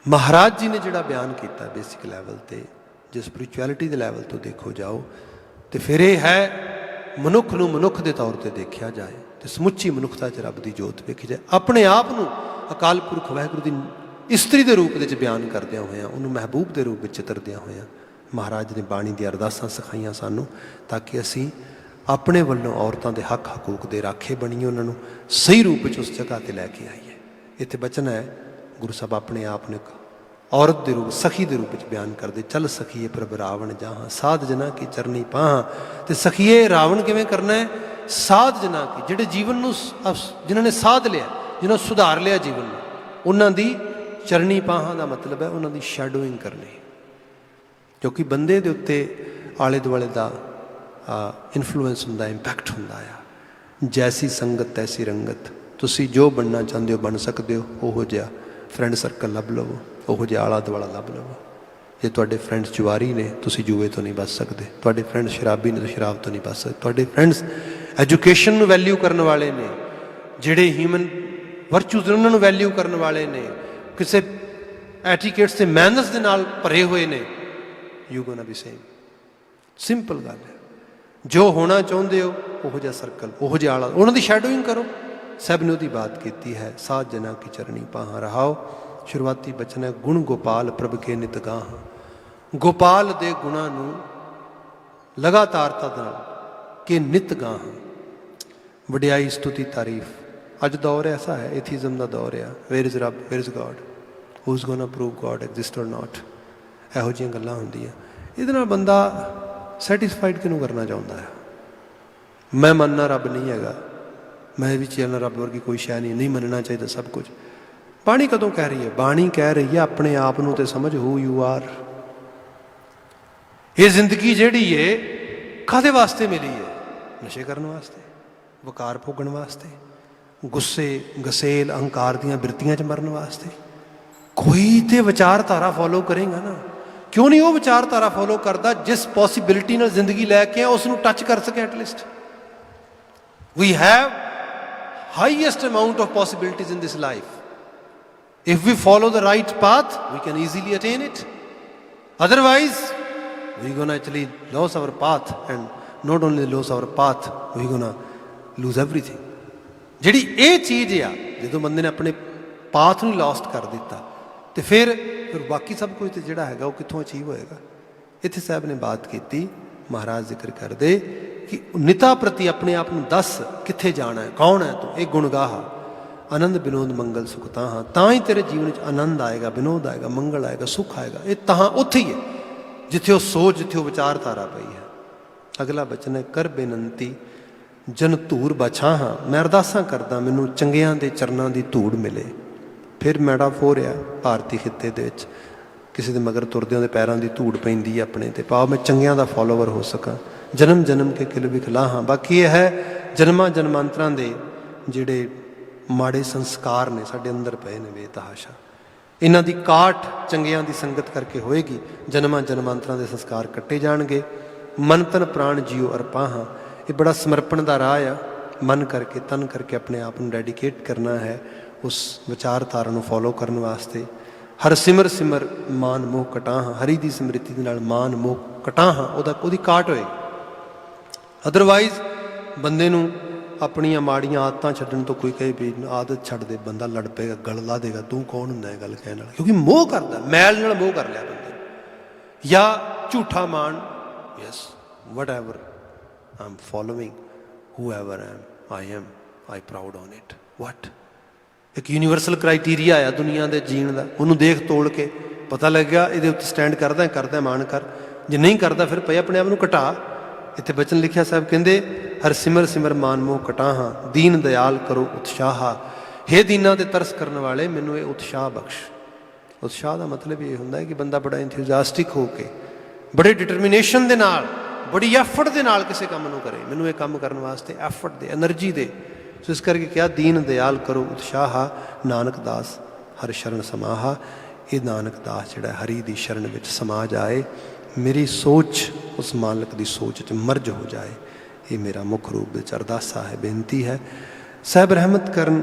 ਮਹਾਰਾਜ ਜੀ ਨੇ ਜਿਹੜਾ ਬਿਆਨ ਕੀਤਾ ਬੇਸਿਕ ਲੈਵਲ 'ਤੇ, ਜੇ ਸਪਿਰਿਚੁਅਲਿਟੀ ਦੇ ਲੈਵਲ ਤੋਂ ਦੇਖੋ ਜਾਓ, ਅਤੇ ਫਿਰ ਇਹ ਹੈ ਮਨੁੱਖ ਨੂੰ ਮਨੁੱਖ ਦੇ ਤੌਰ 'ਤੇ ਦੇਖਿਆ ਜਾਏ ਅਤੇ ਸਮੁੱਚੀ ਮਨੁੱਖਤਾ 'ਚ ਰੱਬ ਦੀ ਜੋਤ ਵੇਖੀ ਜਾਏ। ਆਪਣੇ ਆਪ ਨੂੰ ਅਕਾਲ ਪੁਰਖ ਵਾਹਿਗੁਰੂ ਦੀ ਇਸਤਰੀ ਦੇ ਰੂਪ ਵਿੱਚ ਬਿਆਨ ਕਰਦਿਆਂ ਹੋਇਆਂ, ਉਹਨੂੰ ਮਹਿਬੂਬ ਦੇ ਰੂਪ ਵਿੱਚ ਚਿਤਰਦਿਆਂ ਹੋਇਆਂ ਮਹਾਰਾਜ ਨੇ ਬਾਣੀ ਦੀਆਂ ਅਰਦਾਸਾਂ ਸਿਖਾਈਆਂ ਸਾਨੂੰ, ਤਾਂ ਕਿ ਅਸੀਂ ਆਪਣੇ ਵੱਲੋਂ ਔਰਤਾਂ ਦੇ ਹੱਕ ਹਕੂਕ ਦੇ ਰਾਖੇ ਬਣੀਏ, ਉਹਨਾਂ ਨੂੰ ਸਹੀ ਰੂਪ ਵਿੱਚ ਉਸ ਜਗ੍ਹਾ 'ਤੇ ਲੈ ਕੇ ਆਈਏ। इत्थे बचन है गुरु साहब अपने आप ने औरत के रूप सखी के रूप में बयान करते, चल सखीए प्रभ रावण जहाँ साध जना की चरनी पाहाँ। तो सखीए रावण किवें करना है? साध जना की, जिहड़े जीवन नूं जिन्होंने साध लिया, जिन्होंंने सुधार लिया जीवन में, उन्हां दी चरनी पाहाँ का मतलब है उन्हां दी शैडोइंग करनी। क्योंकि बंदे दे उत्ते आले दुआले का इन्फ्लुएंस हुंदा, इंपैक्ट हुंदा आ। जैसी संगत तैसी रंगत। तुसी जो बनना चाहते हो बन सकते हो, उहो जिहा फ्रेंड सर्कल लभ लवो, उहो जिहा आला दुआला लभ लवो। जे तुहाडे फ्रेंड्स जुआरी ने, तुसी जुए तो नहीं बच सकते। तुहाडे फ्रेंड्स शराबी ने, तो शराब तो नहीं बच सकते। तुहाडे फ्रेंड्स एजुकेशन नूं वैल्यू करने वाले ने, जिहड़े ह्यूमन वर्चूज उन्होंने वैल्यू करने वाले ने, किसी एटिकेट्स से मैनर्स के नाल भरे हुए ने, you gonna be same. Simple गल है। जो होना चाहते हो उहो जिहा सर्कल, उहो जिहा आला, उन्हां दी शैडोइंग करो। सब ने उहदी बात की है, साध जना की चरणी पाहाँ रहाओ। शुरुआती बचन है, गुण गोपाल प्रभ के नित गाहां। गोपाल दे गुणां नूं लगातारता नाल के नित गाहां। वडियाई स्तुति तारीफ। अज दौर ऐसा है, एथीज़म का दौर है। वेयर इज़ रब, where is God, who is gonna prove God exist और नॉट। ਇਹੋ ਜਿਹੀਆਂ ਗੱਲਾਂ ਹੁੰਦੀਆਂ। ਇਹਦੇ ਨਾਲ ਬੰਦਾ ਸੈਟੀਸਫਾਈਡ ਕਿਹਨੂੰ ਕਰਨਾ ਚਾਹੁੰਦਾ ਹੈ? ਮੈਂ ਮੰਨਣਾ ਰੱਬ ਨਹੀਂ ਹੈਗਾ, ਮੈਂ ਵੀ ਚੱਲਣਾ ਰੱਬ ਵਰਗੀ ਕੋਈ ਸ਼ੈ ਨਹੀਂ ਮੰਨਣਾ ਚਾਹੀਦਾ ਸਭ ਕੁਝ। ਬਾਣੀ ਕਦੋਂ ਕਹਿ ਰਹੀ ਹੈ? ਬਾਣੀ ਕਹਿ ਰਹੀ ਹੈ ਆਪਣੇ ਆਪ ਨੂੰ ਤੇ ਸਮਝ, ਹੂ ਯੂ ਆਰ। ਇਹ ਜ਼ਿੰਦਗੀ ਜਿਹੜੀ ਏ ਕਾਹਦੇ ਵਾਸਤੇ ਮਿਲੀ ਹੈ? ਨਸ਼ੇ ਕਰਨ ਵਾਸਤੇ, ਵਕਾਰ ਭੋਗਣ ਵਾਸਤੇ, ਗੁੱਸੇ ਗਸੇਲ ਅਹੰਕਾਰ ਦੀਆਂ ਬਿਰਤੀਆਂ 'ਚ ਮਰਨ ਵਾਸਤੇ। ਕੋਈ ਤੇ ਵਿਚਾਰਧਾਰਾ ਫੋਲੋ ਕਰੇਗਾ ਨਾ। क्यों नहीं वो विचारधारा फॉलो करता जिस पॉसिबिलिटी नाल जिंदगी लैके उसनूं टच कर सके? At least we have highest amount of possibilities in this life. If we follow the right path we can easily attain it, otherwise we gonna actually loss our path, and not only loss our path, we gonna lose everything. जिहड़ी ये चीज़ आ, जो बंदे ने अपने path नूं lost कर दिता तो फिर बाकी सब कुछ तो जोड़ा है वो कितों अचीव होएगा? इत्थे साहब ने बात की, महाराज जिक्र कर दे कि निता प्रति अपने आप में दस कित्थे जाना है, कौन है तू? एक गुणगाह आनंद विनोद मंगल सुख तां तां ही तेरे जीवन में आनंद आएगा, विनोद आएगा, मंगल आएगा, सुख आएगा। ये तां उत्थे ही है जिथे वो सोच, जिथे वो विचारधारा पई है। अगला बचन है, कर बेनंती जन धूर बछा हाँ। मैं अरदासां करदा मैनूं चंगियां दे चरनां दी धूड़ मिले। फिर मैटाफोर आ भारती खिते दे विच, किसी दे मगर तुरदे उहदे पैरां दी धूड़ पैंदी है अपने ते, भाव मैं चंगियां दा फॉलोवर हो सकां। जन्म जन्म के किल विखलाहां। बाकी यह है जन्मां जन्मांतरां दे जिहड़े माड़े संस्कार ने साडे अंदर पए ने बेतहाशा, इन्हां दी काट चंगियां दी संगत करके होएगी। जन्मां जन्मांतरां दे संस्कार कट्टे जाणगे। मन तन प्राण जियो अरपाहां। ये बड़ा समर्पण दा राह आ। मन करके तन करके अपने आप नूं डेडिकेट करना है उस विचारधारा नूं फॉलो करने वास्ते। हर सिमर सिमर मान मोह कटाहां। हरी दी स्मृति दे नाल मान मोह कटाहां ओहदी काट होए। अदरवाइज बंदे नूं अपनियां माड़ियां आदतां छड्डण तो कोई कहे भी आदत छड्ड दे, बंदा लड़ पेगा, गल ला देगा, तू कौन हुंदा है गल कहण वाला? क्योंकि मोह करदा, मैल नाल मोह कर लिया बंदे। या झूठा मान, yes what ever I am following, who ever I am I proud on it. What एक यूनीवर्सल क्राइटेरिया आया दुनिया के जीण का, उन्होंने देख तोल के पता लग गया ये उत्ते स्टैंड करदा मान कर, जे नहीं करता फिर पे अपने आप को घटा। इत्थे बचन लिखिया साहब कहते, हर सिमर सिमर मान मोह कटाहां, दीन दयाल करो उत्साहा। हे दीना दे तरस करने वाले मैनू ये उत्साह बख्श। उत्साह का मतलब ये होंदा है कि बंदा बड़ा इंथुजियास्टिक होके, बड़े डिटरमिनेशन दे नाल, बड़ी एफर्ट दे नाल किसी काम नूं करे। मैनू ये काम करने वास्ते एफर्ट दे, एनर्जी दे। सो इस करके क्या, दीन दयाल करो उत्साहा, नानक दास हर शरण समाहा। ये नानक दास जिहड़ा हरी दी शरण विच समा जाए, मेरी सोच उस मालक दी सोच च मर्ज हो जाए। ये मेरा मुख रूप विच अरदासा है, बेनती है। साहब रहमत करन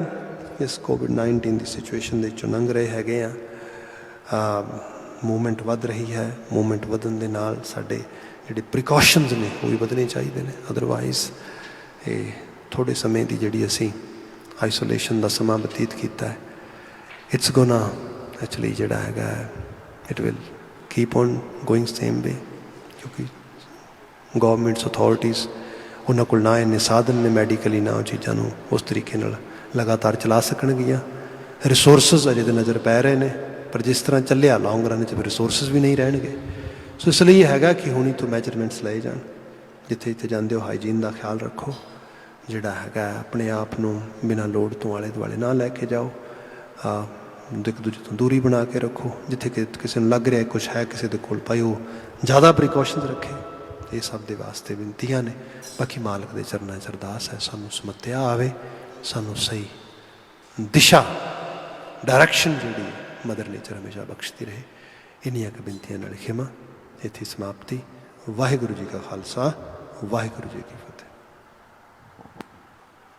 इस कोविड-19 की सिचुएशन दे चों लंघ रहे हैगे आ। मूवमेंट वध रही है, मूवमेंट वधन दे नाल साडे जिहड़े प्रिकॉशनस ने वो भी वधने चाहिए ने। अदरवाइज ये थोड़े समय की जिहड़ी असीं आइसोलेशन का समा बतीत किया है, इट्स गोना एक्चुअली जिहड़ा हैगा it will keep on going same way. क्योंकि गवर्नमेंट्स अथॉरिटीज़ उन्हां कोल ना इन्ने साधन ने मैडिकली ना चीज़ों उस तरीके नाल लगातार चला सकणगियां। ਰਿਸੋਰਸਿਸ ਅਜੇ ਦੇ ਨਜ਼ਰ ਪੈ ਰਹੇ ਨੇ, ਪਰ ਜਿਸ ਤਰ੍ਹਾਂ ਚੱਲਿਆ ਲੌਂਗ ਰਨ 'ਚ ਫਿਰ ਰਿਸੋਰਸਿਸ ਵੀ ਨਹੀਂ ਰਹਿਣਗੇ। ਸੋ ਇਸ ਲਈ ਹੈਗਾ ਕਿ ਹੁਣੀ ਤੋਂ ਮੈਜਰਮੈਂਟਸ ਲਏ ਜਾਣ। ਜਿੱਥੇ ਜਿੱਥੇ ਜਾਂਦੇ ਹੋ ਹਾਈਜੀਨ ਦਾ ਖਿਆਲ ਰੱਖੋ, ਜਿਹੜਾ ਹੈਗਾ ਆਪਣੇ ਆਪ ਨੂੰ ਬਿਨਾਂ ਲੋੜ ਤੋਂ ਆਲੇ ਦੁਆਲੇ ਨਾ ਲੈ ਕੇ ਜਾਓ, ਇੱਕ ਦੂਜੇ ਤੋਂ ਦੂਰੀ ਬਣਾ ਕੇ ਰੱਖੋ। ਜਿੱਥੇ ਕਿਸੇ ਨੂੰ ਲੱਗ ਰਿਹਾ ਕੁਛ ਹੈ ਕਿਸੇ ਦੇ ਕੋਲ, ਭਾਈ ਉਹ ਜ਼ਿਆਦਾ ਪ੍ਰੀਕੋਸ਼ਨਸ ਰੱਖੇ। ਇਹ ਸਭ ਦੇ ਵਾਸਤੇ ਬੇਨਤੀਆਂ ਨੇ। ਬਾਕੀ ਮਾਲਕ ਦੇ ਚਰਨਾਂ 'ਚ ਅਰਦਾਸ ਹੈ ਸਾਨੂੰ ਸਮੱਤਿਆ ਆਵੇ, ਸਾਨੂੰ ਸਹੀ ਦਿਸ਼ਾ ਡਾਇਰੈਕਸ਼ਨ ਜਿਹੜੀ ਮਦਰ ਨੇਚਰ ਹਮੇਸ਼ਾ ਬਖਸ਼ਦੀ ਰਹੇ। ਇੰਨੀਆਂ ਕੁ ਬੇਨਤੀਆਂ ਨਾਲ ਖਿਮਾ, ਇੱਥੇ ਸਮਾਪਤੀ। ਵਾਹਿਗੁਰੂ ਜੀ ਕਾ ਖਾਲਸਾ, ਵਾਹਿਗੁਰੂ ਜੀ ਕੀ ਫਤਿਹ।